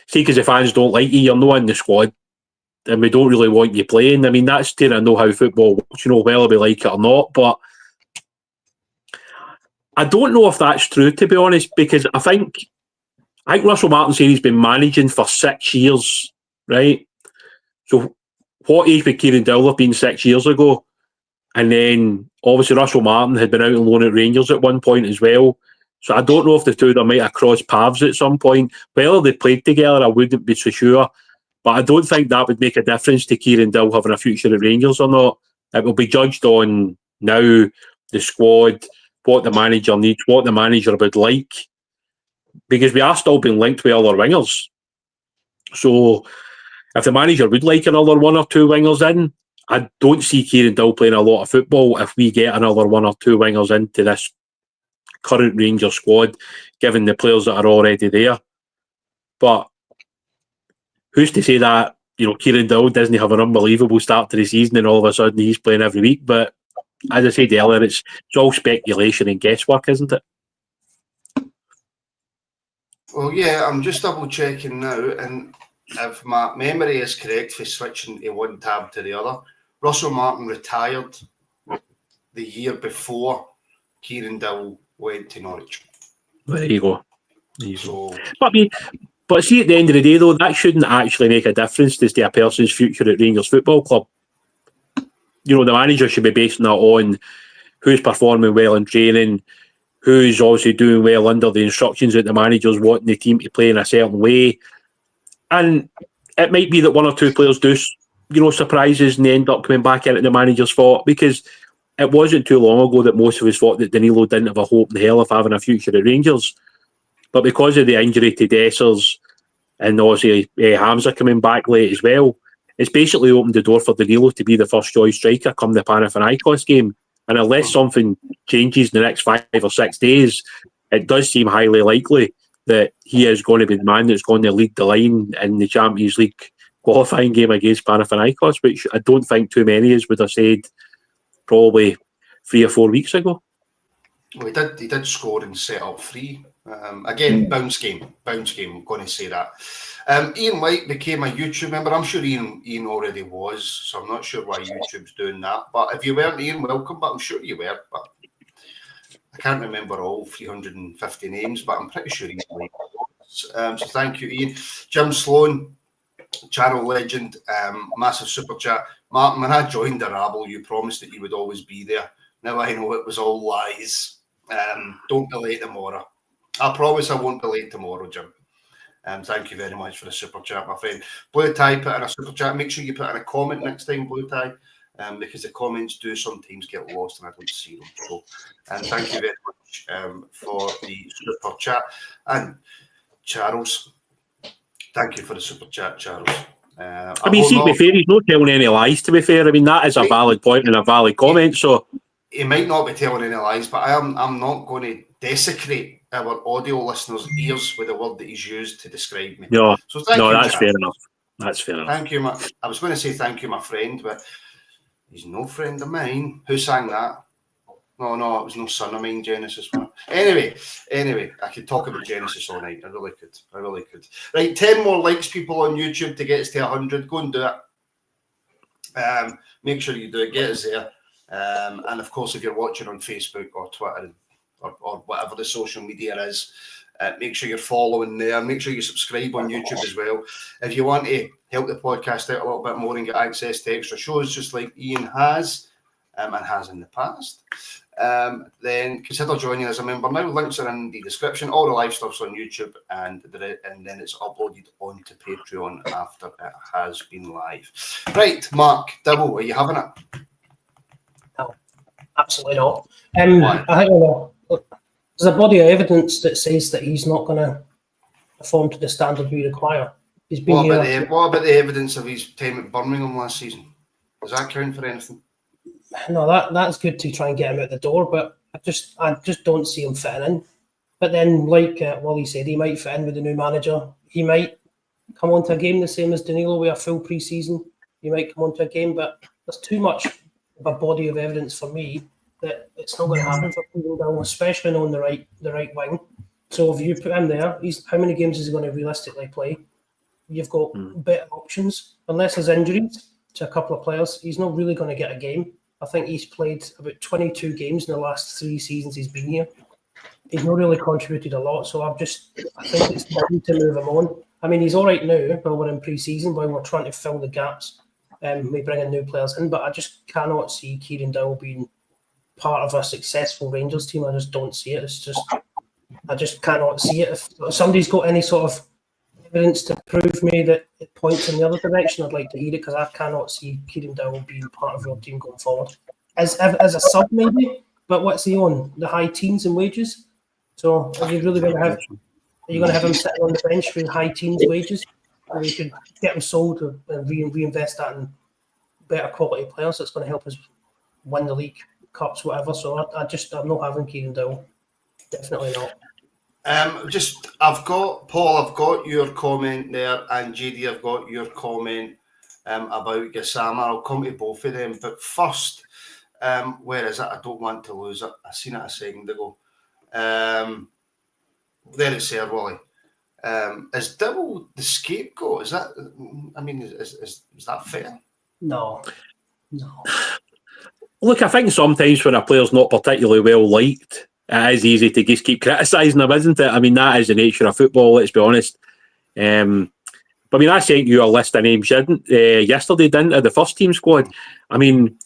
see, because the fans don't like you're not in the squad and we don't really want you playing. I mean, that's to know how football works, whether we like it or not. But I don't know if that's true, to be honest, because I think Russell Martin said he's been managing for 6 years, right? So what age would Kieran Dowell have been 6 years ago? And then obviously Russell Martin had been out on loan at Rangers at one point as well. So I don't know if the two of them might have crossed paths at some point. Whether they played together, I wouldn't be so sure. But I don't think that would make a difference to Kieran Dowell having a future at Rangers or not. It will be judged on now, the squad, what the manager needs, what the manager would like. Because we are still being linked with other wingers. So if the manager would like another one or two wingers in, I don't see Kieran Dowell playing a lot of football if we get another one or two wingers into this current Rangers squad, given the players that are already there. But who's to say that, Kieran Dowell doesn't have an unbelievable start to the season and all of a sudden he's playing every week? But as I said earlier, it's all speculation and guesswork, isn't it? Well, yeah, I'm just double checking now, and if my memory is correct for switching to one tab to the other, Russell Martin retired the year before Kieran Dowell went to Norwich. There you go. But see, at the end of the day, though, that shouldn't actually make a difference as to a person's future at Rangers Football Club. The manager should be basing that on who's performing well in training, who's obviously doing well under the instructions that the manager's wanting the team to play in a certain way. And it might be that one or two players do, surprises and they end up coming back into the manager's thought, because it wasn't too long ago that most of us thought that Danilo didn't have a hope in hell of having a future at Rangers. But because of the injury to Dessers and obviously Hamza coming back late as well, it's basically opened the door for Danilo to be the first choice striker come the Panathinaikos game. And unless something changes in the next 5 or 6 days, it does seem highly likely that he is going to be the man that's going to lead the line in the Champions League qualifying game against Panathinaikos, which I don't think too many of us would have said probably 3 or 4 weeks ago. Well, he did score and set up 3. Again, bounce game, I'm going to say that. Ian White became a YouTube member. I'm sure Ian already was, so I'm not sure why YouTube's doing that. But if you weren't, Ian, welcome, but I'm sure you were. But I can't remember all 350 names, but I'm pretty sure Ian White was. So thank you, Ian. Jim Sloan, channel legend, massive super chat. Martin, when I joined the Rabble, you promised that you would always be there. Now I know it was all lies. Don't be late tomorrow. I promise I won't be late tomorrow, Jim. Thank you very much for the super chat, my friend. Blue Tie put in a super chat. Make sure you put in a comment next time, Blue Tie, because the comments do sometimes get lost and I don't see them. So, thank you very much for the super chat. And Charles, thank you for the super chat, Charles. To be fair, he's not telling any lies, to be fair. I mean, that is a valid point and a valid comment. So he might not be telling any lies, but I'm not going to desecrate our audio listeners' ears with the word that he's used to describe me. No, so thank you, that's Jack. fair enough. That's fair enough. Thank you, I was going to say thank you, my friend, but he's no friend of mine. Who sang that? No, it was no son of mine, Genesis. Anyway, I could talk about Genesis all night. I really could. Right, 10 more likes, people on YouTube to get us to 100. Go and do it. Make sure you do it. Get us there. And of course, if you're watching on Facebook or Twitter or whatever the social media is, make sure you're following there. Make sure you subscribe on YouTube as well. If you want to help the podcast out a little bit more and get access to extra shows, just like Ian has, and has in the past, then consider joining as a member now. Links are in the description. All the live stuff's on YouTube, and then it's uploaded onto Patreon after it has been live. Right, Mark Dowell, are you having it? No, absolutely not. Why? I don't know. There's a body of evidence that says that he's not going to perform to the standard we require. He's been What about the evidence of his time at Birmingham last season? Does that count for anything? No, that's good to try and get him out the door, but I just don't see him fitting in. But then, like Wally said, he might fit in with the new manager. He might come onto a game the same as Danilo with a full pre-season. He might come onto a game, but there's too much of a body of evidence for me that it's not going to happen for Kieran Dowell, especially on the right wing. So if you put him there, how many games is he going to realistically play? You've got better options. Unless there's injuries to a couple of players, he's not really going to get a game. I think he's played about 22 games in the last 3 seasons he's been here. He's not really contributed a lot, so I think it's time to move him on. I mean, he's all right now while we're in pre-season, while we're trying to fill the gaps and we bring in new players in, but I just cannot see Kieran Dowell being part of a successful Rangers team. I just don't see it. I just cannot see it. If somebody's got any sort of evidence to prove me that it points in the other direction, I'd like to hear it, because I cannot see Kieran Dowell being part of your team going forward. As a sub, maybe, but what's he on? The high teens in wages? So are you really going to have him sitting on the bench for high teens wages? Or you could get him sold and reinvest that in better quality players that's going to help us win the league, cups, whatever. So I'm not having Kieran Dowell. Definitely not. I've got your comment there, and JD, I've got your comment about Gassama. I'll come to both of them, but first, where is it? I don't want to lose it. I seen it a second ago. There it's there, Wally. Is Dowell the scapegoat? Is that? I mean, is that fair? No. Look, I think sometimes when a player's not particularly well liked, it is easy to just keep criticising them, isn't it? I mean, that is the nature of football, let's be honest. But I mean, I sent you a list of names yesterday, didn't I? The first team squad. I mean,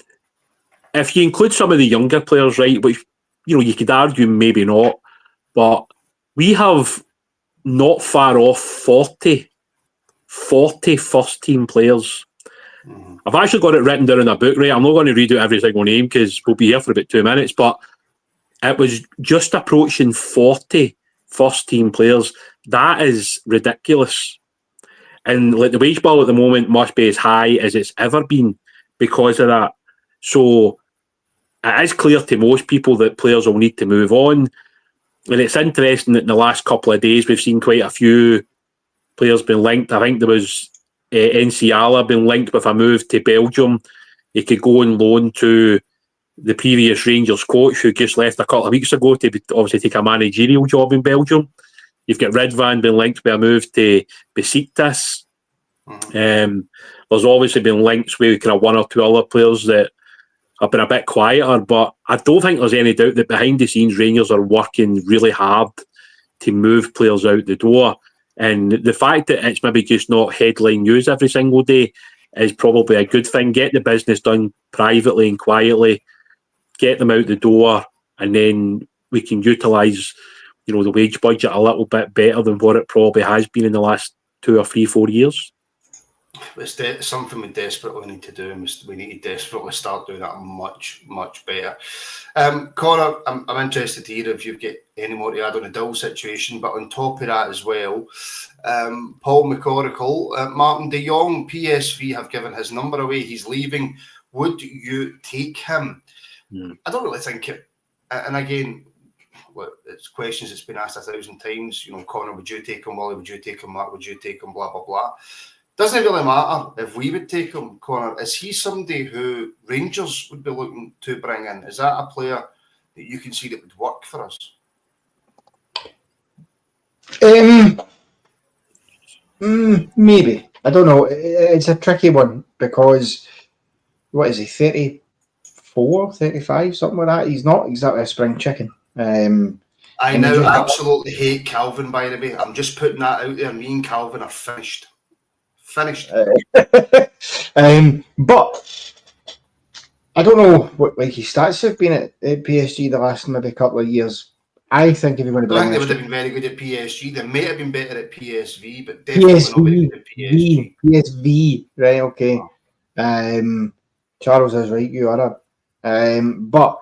if you include some of the younger players, right, which, you could argue maybe not, but we have not far off 40 first team players. I've actually got it written down in a book, right? I'm not going to read out every single name because we'll be here for about 2 minutes, but it was just approaching 40 first team players. That is ridiculous. And like the wage bill at the moment must be as high as it's ever been because of that. So it is clear to most people that players will need to move on. And it's interesting that in the last couple of days we've seen quite a few players being linked. I think there was Enciala being linked with a move to Belgium. He could go on loan to the previous Rangers coach who just left a couple of weeks ago to obviously take a managerial job in Belgium. You've got Ridvan being linked with a move to Besiktas. There's obviously been links with kind of 1 or 2 other players that have been a bit quieter, but I don't think there's any doubt that behind the scenes Rangers are working really hard to move players out the door. And the fact that it's maybe just not headline news every single day is probably a good thing. Get the business done privately and quietly, get them out the door, and then we can utilise, the wage budget a little bit better than what it probably has been in the last 2 or 3, 4 years. It's something we desperately need to do, and we need to desperately start doing that much, much better. Connor, I'm interested to hear if you've got any more to add on the Dowell situation, but on top of that as well, Paul McCorrickle, Martin de Jong, PSV have given his number away. He's leaving. Would you take him? I don't really think it. And again, it's questions that's been asked 1,000 times. Connor, would you take him? Wally, would you take him? Mark, would you take him? Blah, blah, blah. Doesn't really matter if we would take him, Connor. Is he somebody who Rangers would be looking to bring in? Is that a player that you can see that would work for us? Maybe. I don't know. It's a tricky one because, what is he, 34, 35, something like that? He's not exactly a spring chicken. I now absolutely hate Calvin, by the way. I'm just putting that out there. Me and Calvin are finished. But I don't know what like his stats have been at PSG the last maybe couple of years. I think if you're going to I bring think they a would have been very good at PSG. They may have been better at PSV, but definitely not very good at PSG. PSV, right? Okay. Charles is right. You are. But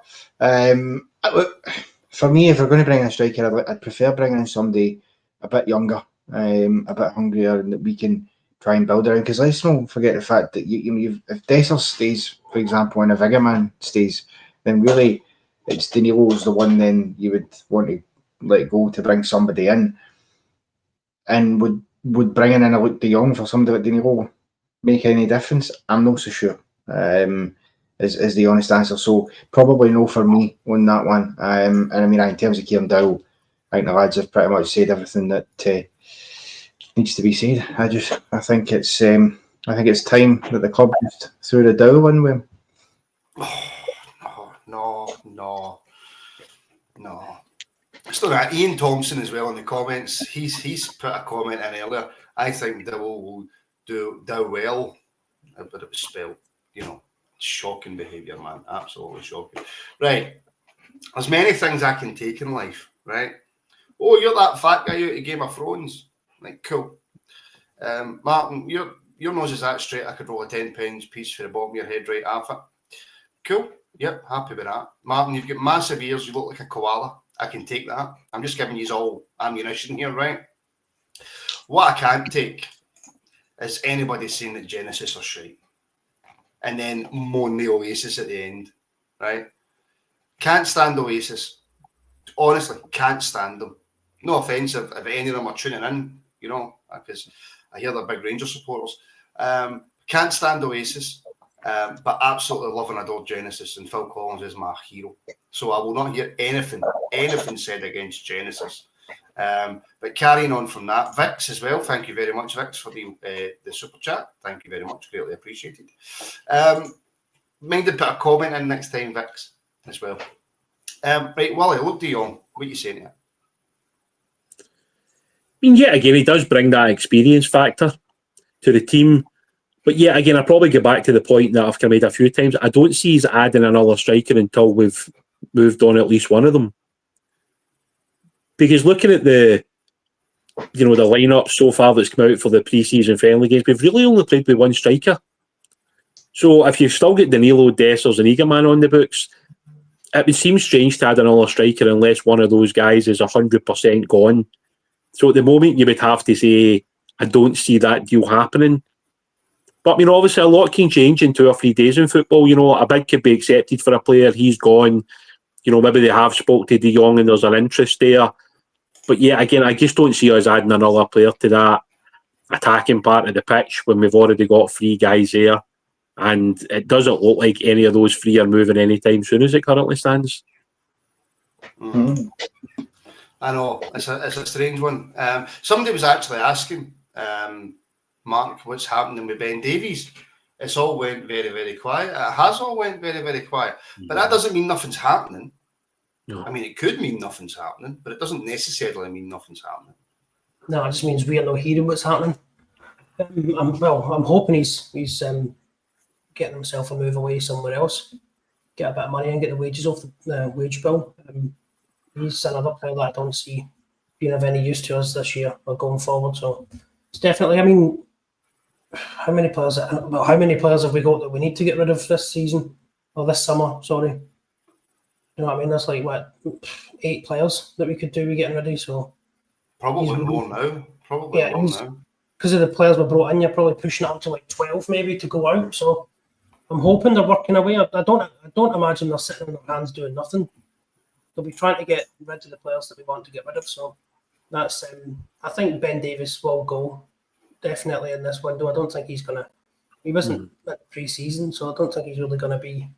for me, if we're going to bring in a striker, I'd prefer bringing in somebody a bit younger, a bit hungrier, and that we can try and build around. Because let's not forget the fact that if Dessers stays, for example, and if Vigerman stays, then really it's Danilo's the one. Then you would want to let go to bring somebody in, and would bringing in a Luke De Jong for somebody like Danilo make any difference? I'm not so sure. Is the honest answer. So probably no for me on that one. And I mean, in terms of Kieran Dowell, I think the lads have pretty much said everything that needs to be said. I think it's time that the club just threw the Dowell in with him. No. Still that Ian Thompson as well in the comments. He's put a comment in earlier. I think Dowell will do well, but it was spelled, shocking behaviour, man. Absolutely shocking. Right. There's many things I can take in life, right? Oh, you're that fat guy out of Game of Thrones. Like, cool. Martin, your nose is that straight. I could roll a £10 piece for the bottom of your head right half it. Cool. Yep, happy with that. Martin, you've got massive ears. You look like a koala. I can take that. I'm just giving you all ammunition here, right? What I can't take is anybody saying that Genesis are shite and then moan the Oasis at the end, right? Can't stand Oasis. Honestly, can't stand them. No offence if any of them are tuning in, because I hear they're big Rangers supporters. Can't stand Oasis, but absolutely love and adore Genesis, and Phil Collins is my hero. So I will not hear anything said against Genesis. But carrying on from that, Vix as well. Thank you very much, Vix, for the super chat. Thank you very much. Greatly appreciated. Mind to put a comment in next time, Vix, as well. Right, Wally, Luke De Jong, what are you saying here? I mean, yet again, he does bring that experience factor to the team. But yet again, I probably get back to the point that I've made a few times. I don't see us adding another striker until we've moved on at least one of them. Because looking at the lineup so far that's come out for the pre-season friendly games, we've really only played with one striker. So if you've still got Danilo, Dessers and Egerman on the books, it would seem strange to add another striker unless one of those guys is 100% gone. So at the moment, you would have to say, I don't see that deal happening. But I mean, obviously, a lot can change in 2 or 3 days in football. A bid could be accepted for a player, he's gone. Maybe they have spoke to De Jong and there's an interest there. But yeah, again, I just don't see us adding another player to that attacking part of the pitch when we've already got 3 guys there. And it doesn't look like any of those 3 are moving anytime soon as it currently stands. Mm-hmm. I know, it's a strange one. Somebody was actually asking, Mark, what's happening with Ben Davies? It's all went very, very quiet. It has all went very, very quiet. But that doesn't mean nothing's happening. No. I mean, it could mean nothing's happening, but it doesn't necessarily mean nothing's happening. No, it just means we're not hearing what's happening. I'm hoping he's getting himself a move away somewhere else, get a bit of money and get the wages off the wage bill. He's another player that I don't see being of any use to us this year or going forward. So it's definitely, I mean, how many players have we got that we need to get rid of this season or this summer? Sorry, you know what I mean? There's like 8 players that we could do with getting rid of. So probably more now. Because of the players we brought in, you're probably pushing it up to like 12 maybe to go out. So I'm hoping they're working away. I don't imagine they're sitting on their hands doing nothing. They'll be trying to get rid of the players that we want to get rid of. So that's I think Ben Davies will go definitely in this window. I don't think he wasn't at pre-season, so I don't think he's really going to be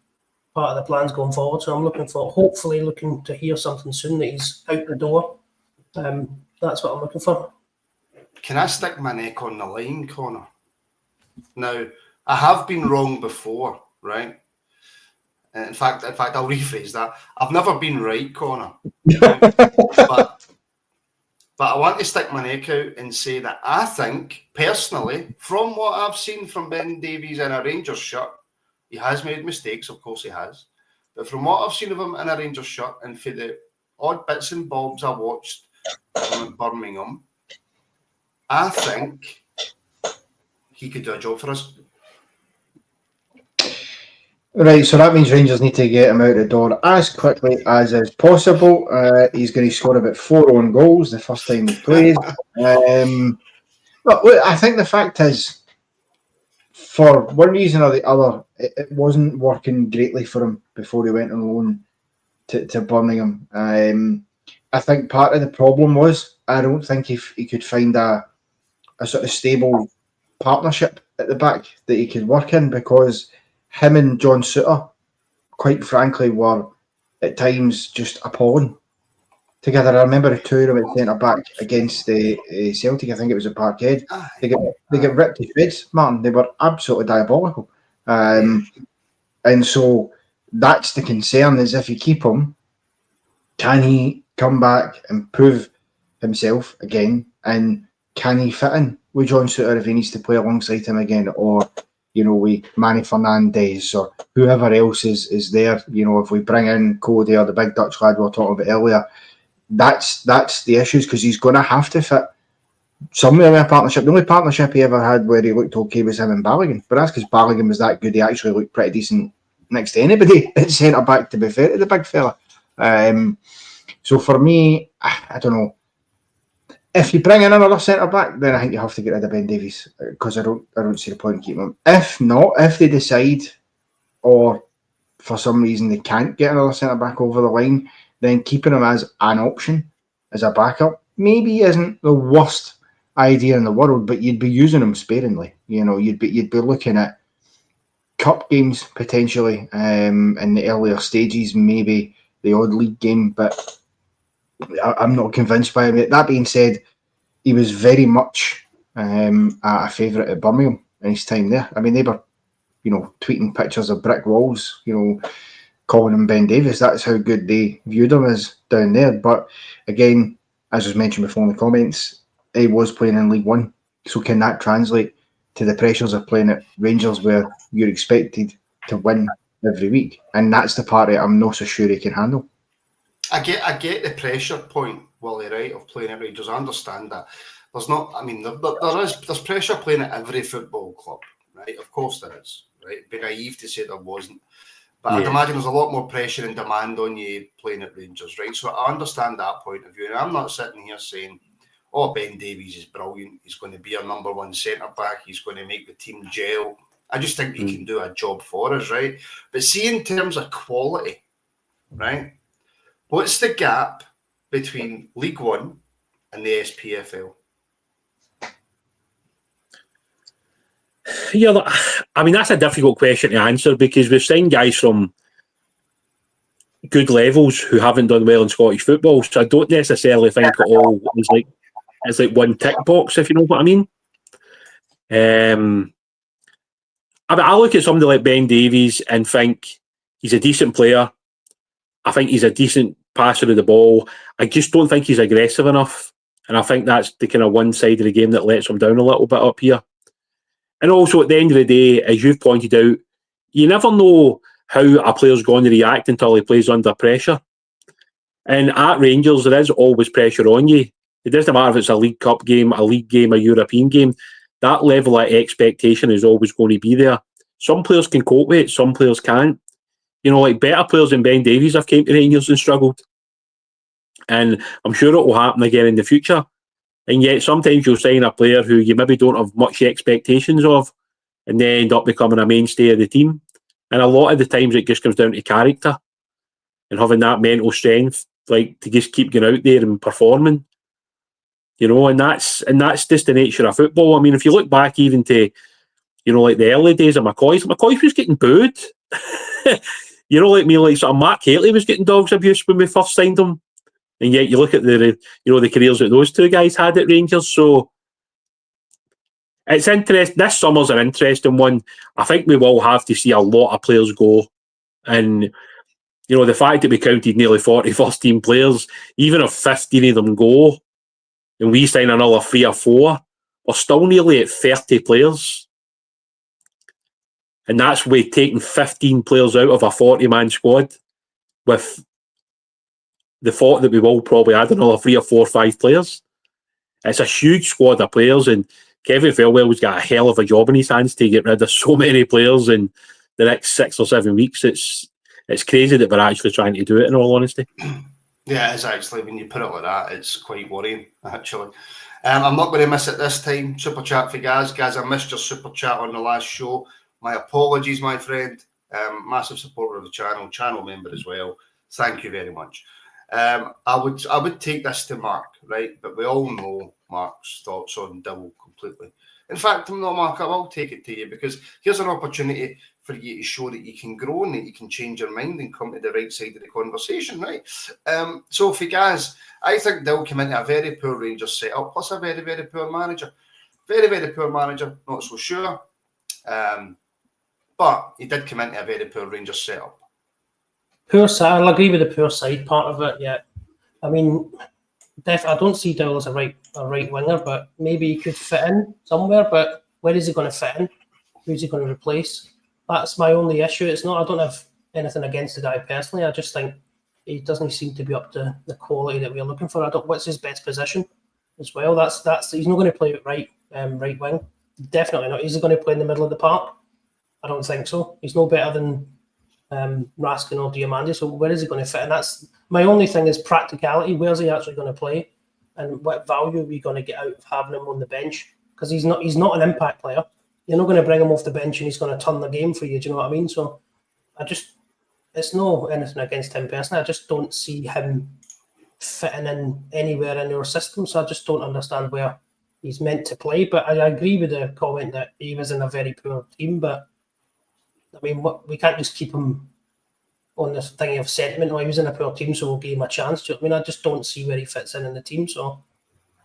part of the plans going forward. So I'm hopefully looking to hear something soon that he's out the door. That's what I'm looking for. Can I stick my neck on the line, Connor? Now, I have been wrong before, right? In fact, I'll rephrase that. I've never been right, Connor. Right? But I want to stick my neck out and say that I think, personally, from what I've seen from Ben Davies in a Rangers shirt, He has made mistakes, of course he has. But from what I've seen of him in a Rangers shirt and for the odd bits and bobs I watched from Birmingham, I think he could do a job for us. Right, so that means Rangers need to get him out the door as quickly as is possible. He's going to score about 4 own goals the first time he plays. But look, I think the fact is, for one reason or the other, it wasn't working greatly for him before he went on loan to Birmingham. I think part of the problem was I don't think he could find a sort of stable partnership at the back that he could work in, because him and John Souttar, quite frankly, were at times just appalling together. I remember a two of them at centre back against the Celtic. I think it was at Parkhead. They get ripped to shreds, Martin. They were absolutely diabolical. And so that's the concern: is if you keep him, can he come back and prove himself again? And can he fit in with John Souttar if he needs to play alongside him again, or with Manny Fernandez or whoever else is there? If we bring in Cody or the big Dutch lad we were talking about earlier, that's the issues, because he's going to have to fit somewhere in a partnership. The only partnership he ever had where he looked okay was him and Balogun, but that's because Balogun was that good. He actually looked pretty decent next to anybody at centre back, to be fair to the big fella. So for me, I don't know. If you bring in another centre back, then I think you have to get rid of Ben Davies, because I don't see the point in keeping him. If not, if they decide, or for some reason they can't get another centre back over the line, then keeping him as an option, as a backup, maybe isn't the worst idea in the world, but you'd be using him sparingly. You'd be looking at cup games potentially in the earlier stages, maybe the odd league game, but I'm not convinced by him. That being said, he was very much a favourite at Birmingham in his time there. I mean, they were, tweeting pictures of brick walls, calling him Ben Davies. That's how good they viewed him as down there. But again, as was mentioned before in the comments, he was playing in League One. So can that translate to the pressures of playing at Rangers, where you're expected to win every week? And that's the part that I'm not so sure he can handle. I get the pressure point, Willie, right, of playing at Rangers. I understand that. There's pressure playing at every football club, right? Of course there is, right? It'd be naive to say there wasn't. But I'd imagine there's a lot more pressure and demand on you playing at Rangers, right? So I understand that point of view. And I'm not sitting here saying, Ben Davies is brilliant. He's going to be our number one centre-back. He's going to make the team gel. I just think he can do a job for us, right? But see, in terms of quality, right? What's the gap between League One and the SPFL? Yeah, I mean, that's a difficult question to answer, because we've signed guys from good levels who haven't done well in Scottish football. So I don't necessarily think it all is like one tick box, if you know what I mean. I look at somebody like Ben Davies and think he's a decent player. I think he's a decent passer of the ball. I just don't think he's aggressive enough. And I think that's the kind of one side of the game that lets him down a little bit up here. And also, at the end of the day, as you've pointed out, you never know how a player's going to react until he plays under pressure. And at Rangers, there is always pressure on you. It doesn't matter if it's a League Cup game, a league game, a European game. That level of expectation is always going to be there. Some players can cope with it, some players can't. Like better players than Ben Davies have came to Rangers and struggled. And I'm sure it will happen again in the future. And yet sometimes you'll sign a player who you maybe don't have much expectations of, and they end up becoming a mainstay of the team. And a lot of the times it just comes down to character and having that mental strength, like to just keep going out there and performing. And that's just the nature of football. I mean, if you look back even to, like the early days of McCoy was getting booed. Like sort of Mark Haley was getting dogs abuse when we first signed him. And yet you look at the careers that those two guys had at Rangers. So it's interesting. This summer's an interesting one. I think we will have to see a lot of players go. And, the fact that we counted nearly 40 first-team players, even if 15 of them go, and we sign another 3 or 4, we're still nearly at 30 players. And that's with taking 15 players out of a 40-man squad with the thought that we will probably add another 3 or 4 or 5 players. It's a huge squad of players, and Kevin Fairwell's got a hell of a job in his hands to get rid of so many players in the next 6 or 7 weeks. It's crazy that we're actually trying to do it, in all honesty. Yeah, it is actually. When you put it like that, it's quite worrying, actually. I'm not going to miss it this time. Super chat for Gaz. Gaz, I missed your super chat on the last show. My apologies, my friend. Massive supporter of the channel member as well. Thank you very much. I would take this to Mark, right? But we all know Mark's thoughts on Dowell completely. In fact, I'm not Mark. I will take it to you because here's an opportunity for you to show that you can grow and that you can change your mind and come to the right side of the conversation, right? So for Gaz, I think Dowell came into a very poor Rangers setup, plus a very, very poor manager. Very, very poor manager, not so sure. But he did come into a very poor Rangers setup. Poor side, I'll agree with the poor side part of it, yeah. I mean, I don't see Dowell as a right winger, but maybe he could fit in somewhere, but where is he going to fit in? Who's he going to replace? That's my only issue. It's not, I don't have anything against the guy personally. I just think he doesn't seem to be up to the quality that we're looking for. What's his best position as well? That's he's not going to play at right wing. Definitely not. Is he going to play in the middle of the park? I don't think so. He's no better than Raskin or Diamandi. So where is he going to fit? And that's my only thing is practicality. Where's he actually going to play? And what value are we going to get out of having him on the bench? Because he's not an impact player. You're not going to bring him off the bench and he's going to turn the game for you. Do you know what I mean? So it's no anything against him personally. I just don't see him fitting in anywhere in your system. So I just don't understand where he's meant to play. But I agree with the comment that he was in a very poor team. But I mean, we can't just keep him on this thing of sentiment. Oh, he was in a poor team, so we'll give him a chance. I mean, I just don't see where he fits in the team. So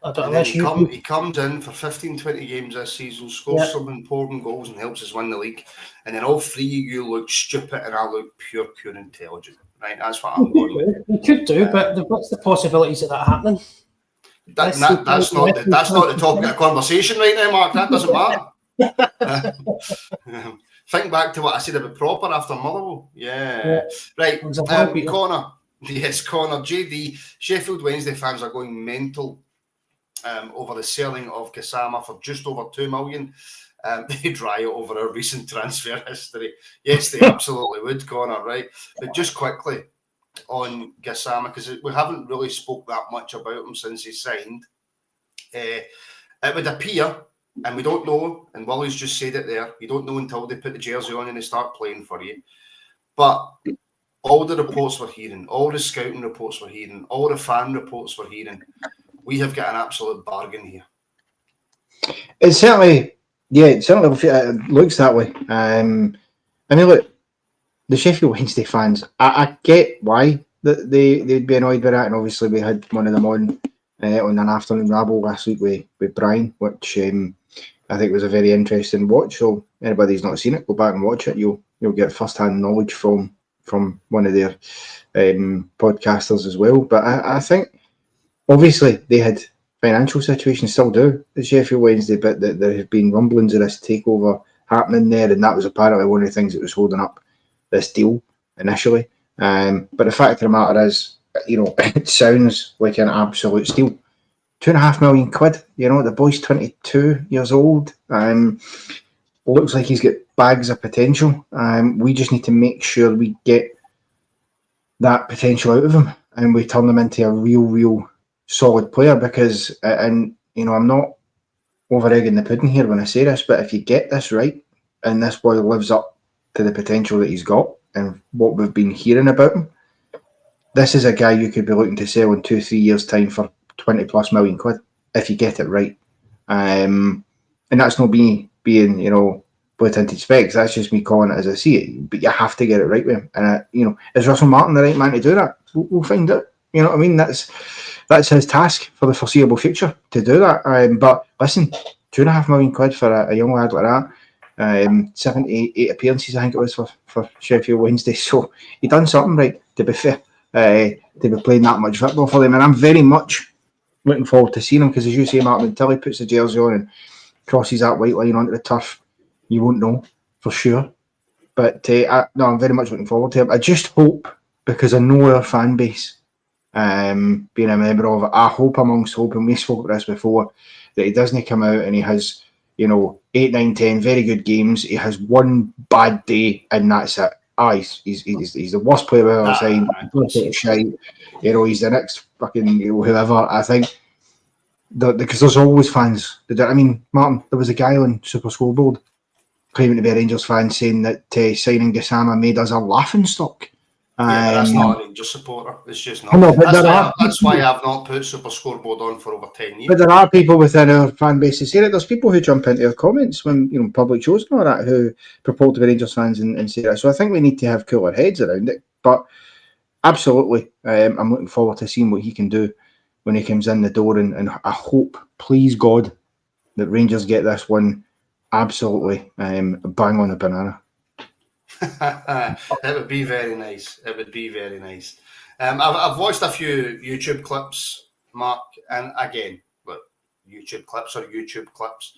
I don't know. He comes in for 15, 20 games this season, scores some important goals and helps us win the league. And then all three of you look stupid and I look pure intelligent. Right? That's what I'm going with. We could do, but what's the possibilities of that happening? That's not the topic of conversation right now, Mark. That doesn't matter. Think back to what I said about Proper after Motherwell. Yeah. Right. Connor. Yes, Connor. JD. Sheffield Wednesday fans are going mental over the selling of Gassama for just over 2 million. They'd riot over our recent transfer history. Yes, they absolutely would, Connor, right? But just quickly on Gassama, because we haven't really spoke that much about him since he signed. It would appear, and we don't know, and Willie's just said it there, you don't know until they put the jersey on and they start playing for you. But all the reports we're hearing, all the scouting reports we're hearing, all the fan reports we're hearing, we have got an absolute bargain here. It certainly looks that way. I mean, look, the Sheffield Wednesday fans, I get why they'd be annoyed with that, and obviously we had one of them on an afternoon rabble last week with Brian, which I think was a very interesting watch. So anybody who's not seen it, go back and watch it. You'll get first-hand knowledge from one of their podcasters as well. But I think obviously they had financial situations, still do at Sheffield Wednesday, but there have been rumblings of this takeover happening there, and that was apparently one of the things that was holding up this deal initially. But the fact of the matter is, it sounds like an absolute steal. £2.5 million. The boy's 22 years old. Looks like he's got bags of potential. We just need to make sure we get that potential out of him and we turn him into a real solid player, because, I'm not over-egging the pudding here when I say this, but if you get this right and this boy lives up to the potential that he's got and what we've been hearing about him, this is a guy you could be looking to sell in 2-3 years' time for 20+ million quid if you get it right. And that's not me being, blue tinted specs. That's just me calling it as I see it. But you have to get it right with him. And is Russell Martin the right man to do that? We'll find out. You know what I mean? That's his task for the foreseeable future to do that. But listen, £2.5 million quid for a young lad like that. 78 appearances, I think it was for Sheffield Wednesday. So he done something right, to be fair, to be playing that much football for them. And I'm very much looking forward to seeing him, because as you say, Martin, until he puts the jersey on and crosses that white line onto the turf, you won't know for sure But I'm very much looking forward to him. I just hope, because I know our fan base, being a member of it, I hope amongst hope, and we spoke about this before, that he doesn't come out and he has, 8, 9, 10 very good games. He has one bad day and that's it. He's the worst player we've ever signed. Shite. He's the next fucking whoever. I think because there's always fans. I mean, Martin, there was a guy on Super Scoreboard claiming to be a Rangers fan saying that signing Gassama made us a laughing stock. Yeah, that's not a Rangers supporter. It's just not. No, that's why I've not put Super Scoreboard on for over 10 years. But there are people within our fan base who say it. There's people who jump into our comments when public shows and all that who purport to be Rangers fans and say that. So I think we need to have cooler heads around it. But absolutely, I'm looking forward to seeing what he can do when he comes in the door. And I hope, please God, that Rangers get this one absolutely bang on the banana. It would be very nice. It would be very nice. I've watched a few YouTube clips, Mark, and again, look, YouTube clips are YouTube clips,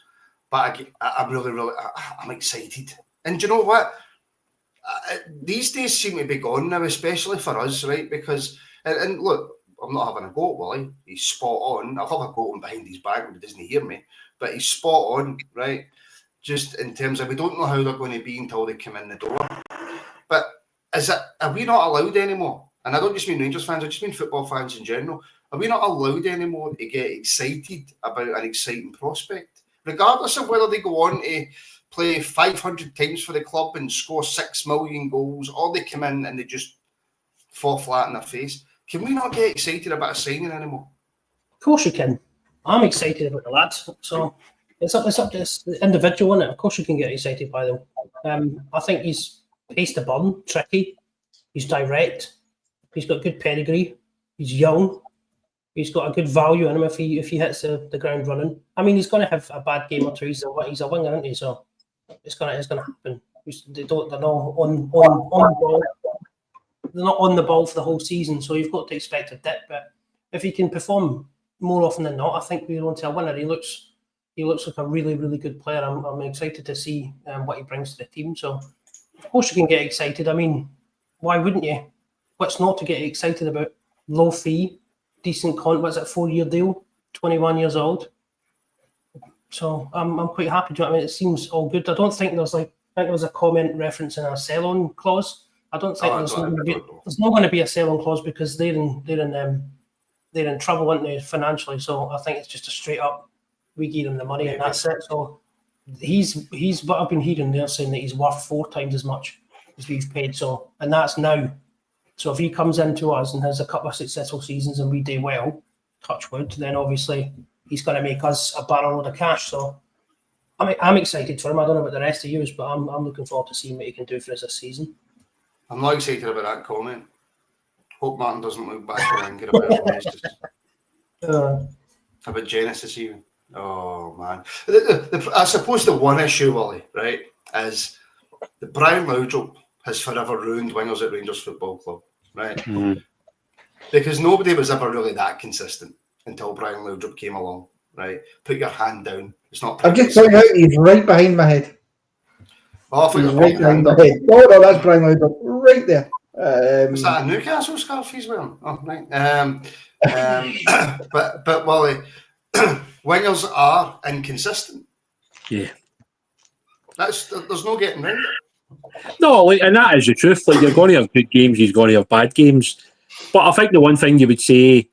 but I'm really, I'm excited. And do you know what? These days seem to be gone now, especially for us, right? Because, and look, I'm not having a go at Wally. He's spot on. I'll have a go on behind his back when he doesn't hear me, but he's spot on, right? Just in terms of, we don't know how they're going to be until they come in the door. But are we not allowed anymore? And I don't just mean Rangers fans, I just mean football fans in general. Are we not allowed anymore to get excited about an exciting prospect? Regardless of whether they go on to play 500 times for the club and score 6 million goals, or they come in and they just fall flat in their face. Can we not get excited about a signing anymore? Of course you can. I'm excited about the lads. So it's up to the individual, isn't it? Of course you can get excited by them. I think he's pace the burn, tricky. He's direct. He's got good pedigree. He's young. He's got a good value in him if he hits the ground running. I mean, he's going to have a bad game or two. He's a winger, isn't he? So it's going to happen. They're not on ball. They're not on the ball for the whole season, so you've got to expect a dip. But if he can perform more often than not, I think we're on to a winner. He looks like a really, really good player. I'm excited to see what he brings to the team. So of course you can get excited. I mean, why wouldn't you? What's not to get excited about? Low fee, decent what's it, 4-year deal, 21 years old. So I'm quite happy. Do you know what I mean? It seems all good. I don't think I think there was a comment referencing a sell-on clause. I don't think there's not going to be a sell-on clause because they're in trouble, aren't they, financially? So I think it's just a straight up, we give them the money and that's it. So he's what I've been hearing. They're saying that he's worth 4 times as much as we've paid. So, and that's now. So if he comes into us and has a couple of successful seasons and we do well, touch wood, then obviously he's going to make us a barrel load of cash. So I'm excited for him. I don't know about the rest of you, but I'm looking forward to seeing what he can do for us this season. I'm not excited about that comment. Hope Martin doesn't look back and anger about it. About Genesis even. Oh, man. I suppose the one issue, Wally, right, is that Brian Laudrup has forever ruined wingers at Rangers Football Club, right? Mm. Because nobody was ever really that consistent until Brian Laudrup came along, right? Put your hand down. It's not. I'm just pointing out he's right behind my head. Oh, I he's right behind my head. Oh, no, that's Brian Laudrup right there. Was that a Newcastle scarf he's wearing? Oh, right. But Wally, wingers are inconsistent. Yeah. There's no getting around it. No, and that is the truth. Like, you're going to have good games, he's going to have bad games. But I think the one thing you would say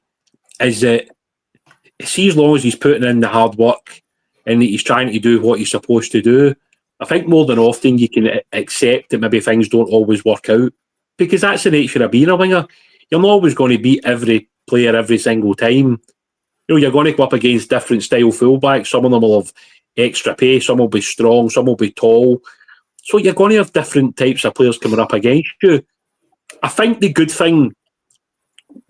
is that, see, as long as he's putting in the hard work and that he's trying to do what he's supposed to do, I think more than often you can accept that maybe things don't always work out, because that's the nature of being a winger. You're not always going to beat every player every single time. You're going to go up against different style fullbacks. Some of them will have extra pace, some will be strong, some will be tall. So you're going to have different types of players coming up against you. I think the good thing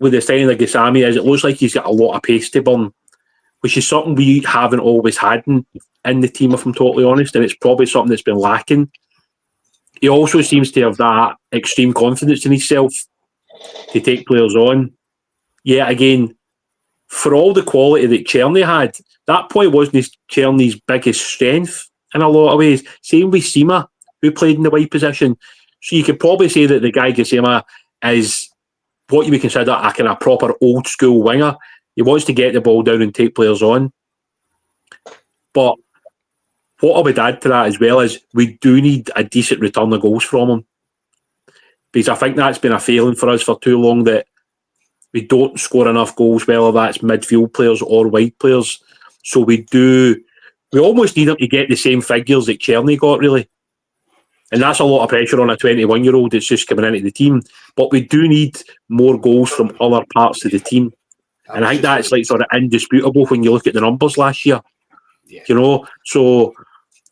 with the signing of Gassami is it looks like he's got a lot of pace to burn, which is something we haven't always had in the team, if I'm totally honest, and it's probably something that's been lacking. He also seems to have that extreme confidence in himself to take players on. Yeah, again, for all the quality that Czerny had, that point wasn't Czerny's biggest strength in a lot of ways. Same with Sima. who played in the wide position. So you could probably say that the guy Gassama is what you would consider a kind of proper old school winger. He wants to get the ball down and take players on. But what I would add to that as well is we do need a decent return of goals from him. Because I think that's been a failing for us for too long, that we don't score enough goals, whether that's midfield players or wide players. So we almost need him to get the same figures that Czerny got, really. And that's a lot of pressure on a 21-year-old that's just coming into the team. But we do need more goals from other parts of the team. And I think that's like sort of indisputable when you look at the numbers last year. Yeah. You know, so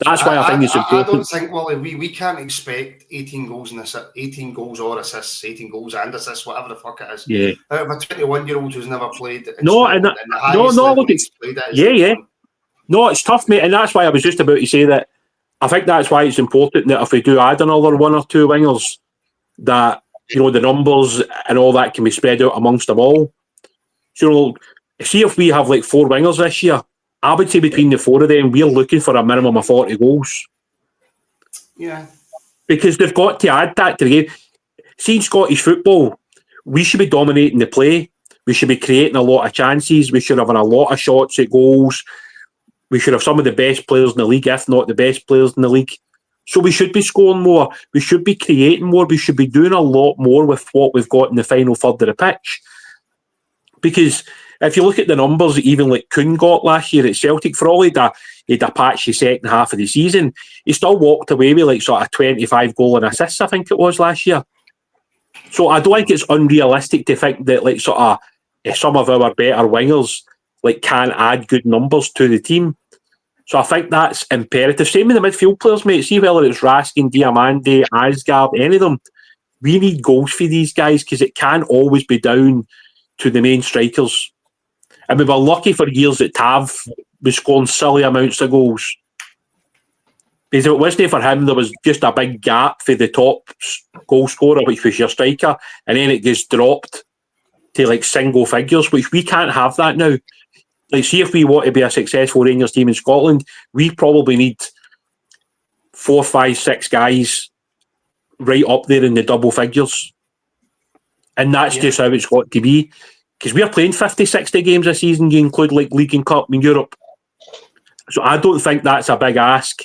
that's why I think it's important. I don't think, Wally, we can't expect 18 goals and 18 goals or assists, 18 goals and assists, whatever the fuck it is. Yeah. Out of a 21-year-old who's never played. No, no, look, yeah. No, it's tough, mate, and that's why I was just about to say that I think that's why it's important that if we do add another one or two wingers, that, you know, the numbers and all that can be spread out amongst them all. So, you know, see if we have like 4 wingers this year, I would say between the 4 of them, we're looking for a minimum of 40 goals. Yeah. Because they've got to add that to the game. See, in Scottish football, we should be dominating the play. We should be creating a lot of chances. We should have a lot of shots at goals. We should have some of the best players in the league, if not the best players in the league. So we should be scoring more. We should be creating more. We should be doing a lot more with what we've got in the final third of the pitch. Because if you look at the numbers that even like Kuhn got last year at Celtic, for all he had a patchy second half of the season, he still walked away with like sort of 25 goal and assists, I think it was last year. So I don't think it's unrealistic to think that like sort of some of our better wingers like can add good numbers to the team. So I think that's imperative. Same with the midfield players, mate. See whether it's Raskin, Diamande, Asgard, any of them. We need goals for these guys because it can't always be down to the main strikers. And we were lucky for years that Tav was scoring silly amounts of goals. Because if it wasn't for him, there was just a big gap for the top goal scorer, which was your striker, and then it gets dropped to like single figures, which we can't have that now. Like, see if we want to be a successful Rangers team in Scotland, we probably need 4, 5, 6 guys right up there in the double figures. And that's just how it's got to be. Because we're playing 50, 60 games a season, you include like League and Cup in Europe. So I don't think that's a big ask.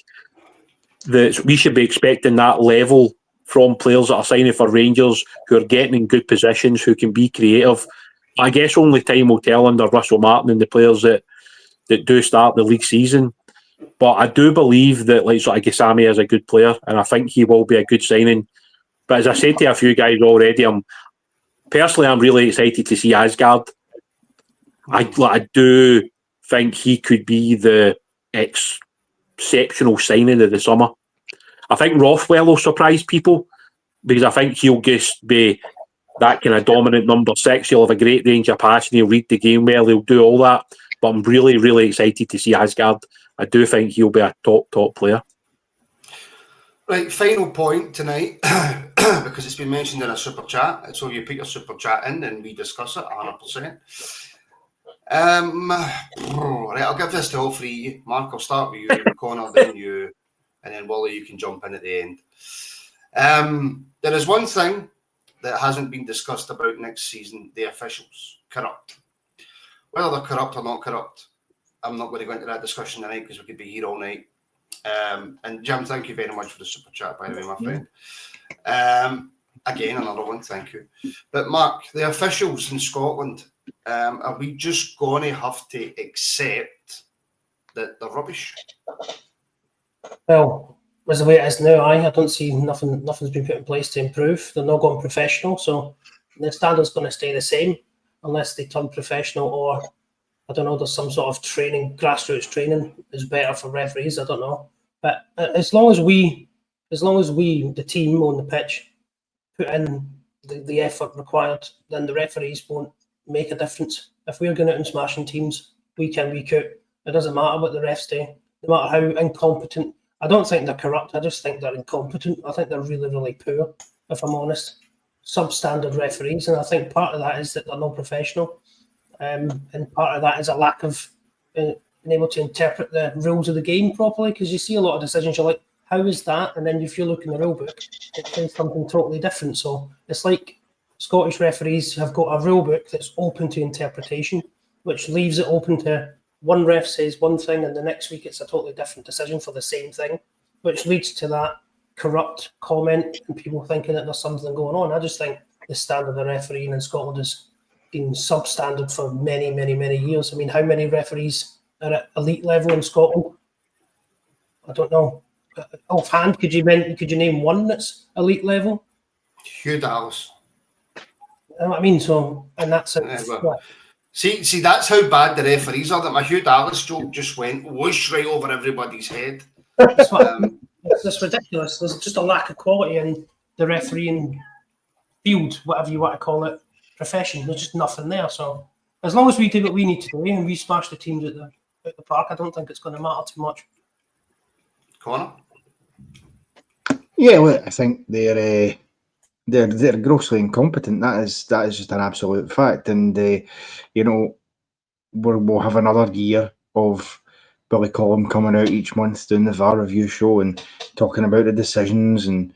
That we should be expecting that level from players that are signing for Rangers, who are getting in good positions, who can be creative. I guess only time will tell under Russell Martin and the players that do start the league season. But I do believe that like sort of Gassama is a good player, and I think he will be a good signing. But as I said to a few guys already, I'm really excited to see Asgard. I do think he could be the exceptional signing of the summer. I think Rothwell will surprise people because I think he'll just be that kind of dominant number 6. He'll have a great range of passing. He'll read the game well. He'll do all that. But I'm really, really excited to see Asgard. I do think he'll be a top player. Right, final point tonight, because it's been mentioned in a super chat. So you put your super chat in and we discuss it 100%. Right, I'll give this to all 3. Mark, I'll start with you, Connor, then you, and then Wally, you can jump in at the end. There is one thing that hasn't been discussed about next season: the officials. Corrupt. Whether they're corrupt or not corrupt, I'm not going to go into that discussion tonight because we could be here all night. And Jim, thank you very much for the super chat, by the way, my friend. Again, another one, thank you. But Mark, the officials in Scotland, are we just going to have to accept that they're rubbish? Well, as the way it is now, I don't see nothing's been put in place to improve. They're not going professional, so the standard's going to stay the same unless they turn professional, or I don't know, there's some sort of training, grassroots training is better for referees, I don't know. But as long as we, the team on the pitch, put in the effort required, then the referees won't make a difference. If we're going out and smashing teams week in, week out, it doesn't matter what the refs do, no matter how incompetent. I don't think they're corrupt, I just think they're incompetent. I think they're really, really poor, if I'm honest. Substandard referees, and I think part of that is that they're not professional. And part of that is a lack of being able to interpret the rules of the game properly, because you see a lot of decisions, you're like, how is that? And then if you look in the rule book, it says something totally different. So it's like Scottish referees have got a rule book that's open to interpretation, which leaves it open to one ref says one thing and the next week it's a totally different decision for the same thing, which leads to that corrupt comment and people thinking that there's something going on. I just think the standard of refereeing in Scotland has been substandard for many, many, many years. I mean, how many referees are at elite level in Scotland? I don't know. Offhand, could you name one that's elite level? Hugh Dallas. I mean, so, and that's it. See, that's how bad the referees are. That my Hugh Dallas joke just went whoosh right over everybody's head. It's ridiculous. There's just a lack of quality in the refereeing field, whatever you want to call it, profession. There's just nothing there. So as long as we do what we need to do and we smash the teams at the park, I don't think it's going to matter too much. Connor? Yeah, well, I think they're grossly incompetent. That is just an absolute fact. And we'll have another year of Billy Collum coming out each month doing the VAR review show and talking about the decisions. And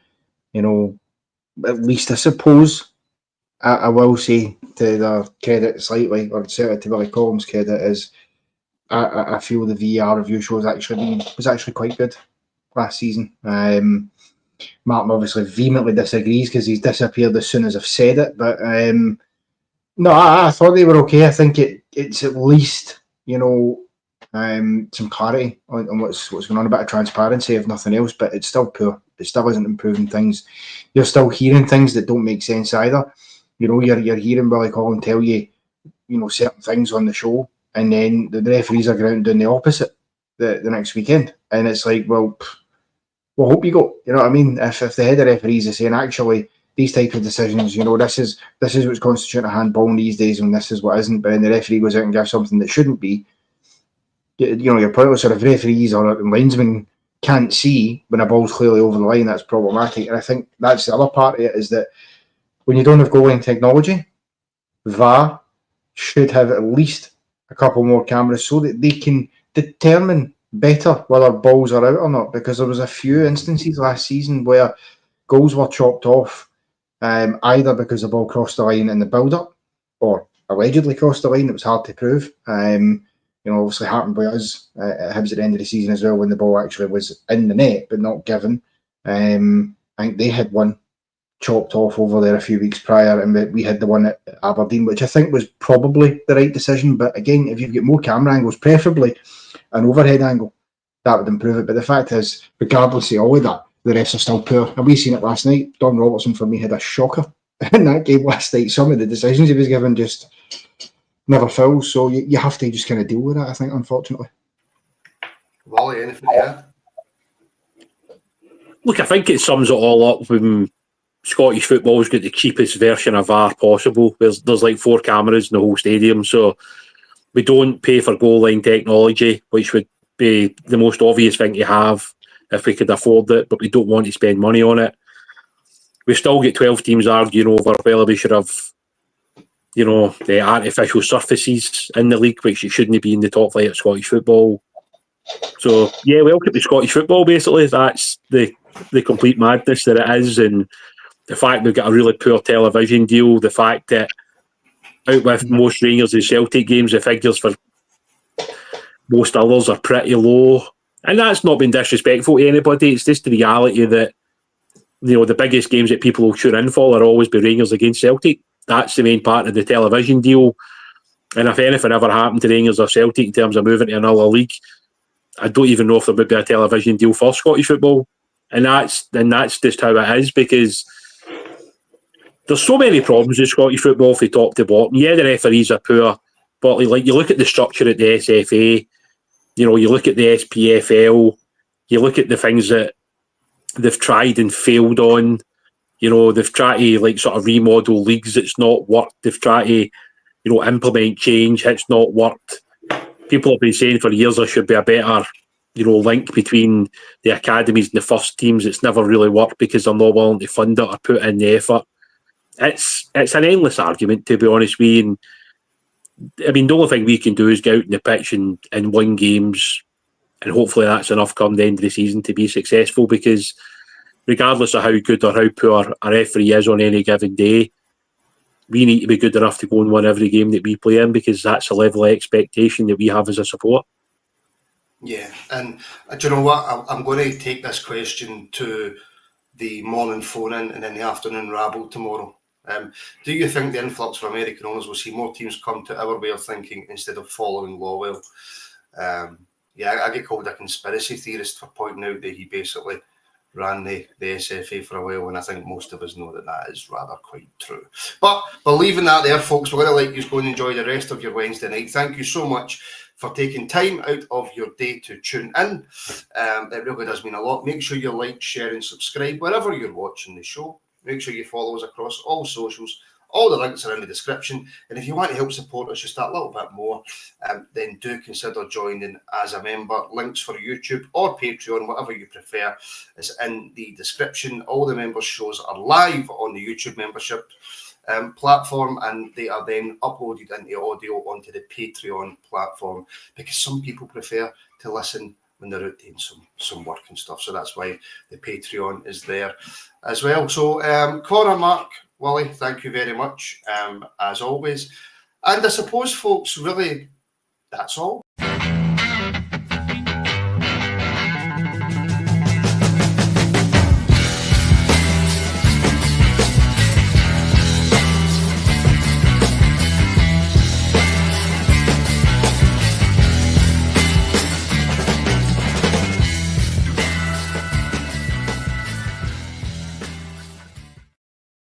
at least I suppose I will say to their credit slightly, or certainly to Billy Collum's credit, is I feel the VAR review show was actually quite good last season. Martin obviously vehemently disagrees because he's disappeared as soon as I've said it, but no, I thought they were okay. I think it's at least some clarity on what's going on, a bit of transparency if nothing else, but it's still poor. It still isn't improving things. You're still hearing things that don't make sense either. You're hearing Billy Collum tell you certain things on the show, and then the referees are going out and doing the opposite the next weekend, and it's like, well, hope you go. You know what I mean? If the head of referees is saying, actually, these type of decisions, this is what's constituting a handball these days, and this is what isn't, but then the referee goes out and gives something that shouldn't be, you're pointless. Or if referees or linesmen can't see when a ball's clearly over the line, that's problematic. And I think that's the other part of it, is that when you don't have goal line technology, VAR should have at least a couple more cameras so that they can determine better whether balls are out or not, because there was a few instances last season where goals were chopped off either because the ball crossed the line in the build-up or allegedly crossed the line. It was hard to prove. Obviously happened by us at Hibs at the end of the season as well, when the ball actually was in the net but not given. I think they had one chopped off over there a few weeks prior, and we had the one at Aberdeen, which I think was probably the right decision. But again, if you've got more camera angles, preferably an overhead angle, that would improve it. But the fact is, regardless of all of that, the refs are still poor. And we seen it last night. Don Robertson, for me, had a shocker in that game last night. Some of the decisions he was given just never fell. So you have to just kind of deal with that, I think, unfortunately. Wally, anything to add? Look, I think it sums it all up when Scottish football's got the cheapest version of VAR possible. There's like 4 cameras in the whole stadium, so we don't pay for goal line technology, which would be the most obvious thing to have if we could afford it, but we don't want to spend money on it. We still get 12 teams arguing over whether we should have, the artificial surfaces in the league, which it shouldn't be in the top flight of Scottish football. So, yeah, welcome to Scottish football, basically. That's the complete madness that it is, and the fact we've got a really poor television deal, the fact that out with most Rangers and Celtic games, the figures for most others are pretty low. And that's not been disrespectful to anybody. It's just the reality that, the biggest games that people will tune in for are always be Rangers against Celtic. That's the main part of the television deal. And if anything ever happened to Rangers or Celtic in terms of moving to another league, I don't even know if there would be a television deal for Scottish football. And that's just how it is, because there's so many problems with Scottish football from top to bottom. Yeah, the referees are poor, but like you look at the structure at the SFA, you look at the SPFL, you look at the things that they've tried and failed on. They've tried to sort of remodel leagues. It's not worked. They've tried to, implement change. It's not worked. People have been saying for years there should be a better, link between the academies and the first teams. It's never really worked because they're not willing to fund it or put in the effort. It's an endless argument, to be honest with you. And I mean, the only thing we can do is go out in the pitch and win games And hopefully that's enough come the end of the season to be successful, because regardless of how good or how poor a referee is on any given day, we need to be good enough to go and win every game that we play in, because that's the level of expectation that we have as a support. Yeah, and do you know what? I'm going to take this question to the morning phone-in and then the afternoon rabble tomorrow. Do you think the influx of American owners will see more teams come to our way of thinking instead of following Lawwell? Yeah, I get called a conspiracy theorist for pointing out that he basically ran the SFA for a while, and I think most of us know that is rather quite true. But leaving that there, folks, we're going to let you go and enjoy the rest of your Wednesday night. Thank you so much for taking time out of your day to tune in. It really does mean a lot. Make sure you like, share and subscribe wherever you're watching the show. Make sure you follow us across all socials. All the links are in the description. And if you want to help support us just that little bit more, then do consider joining as a member. Links for YouTube or Patreon, whatever you prefer, is in the description. All the members' shows are live on the YouTube membership platform, and they are then uploaded into audio onto the Patreon platform, because some people prefer to listen when they're out doing some work and stuff. So that's why the Patreon is there as well. So Connor, Mark, Wally, thank you very much, as always. And I suppose, folks, really, that's all.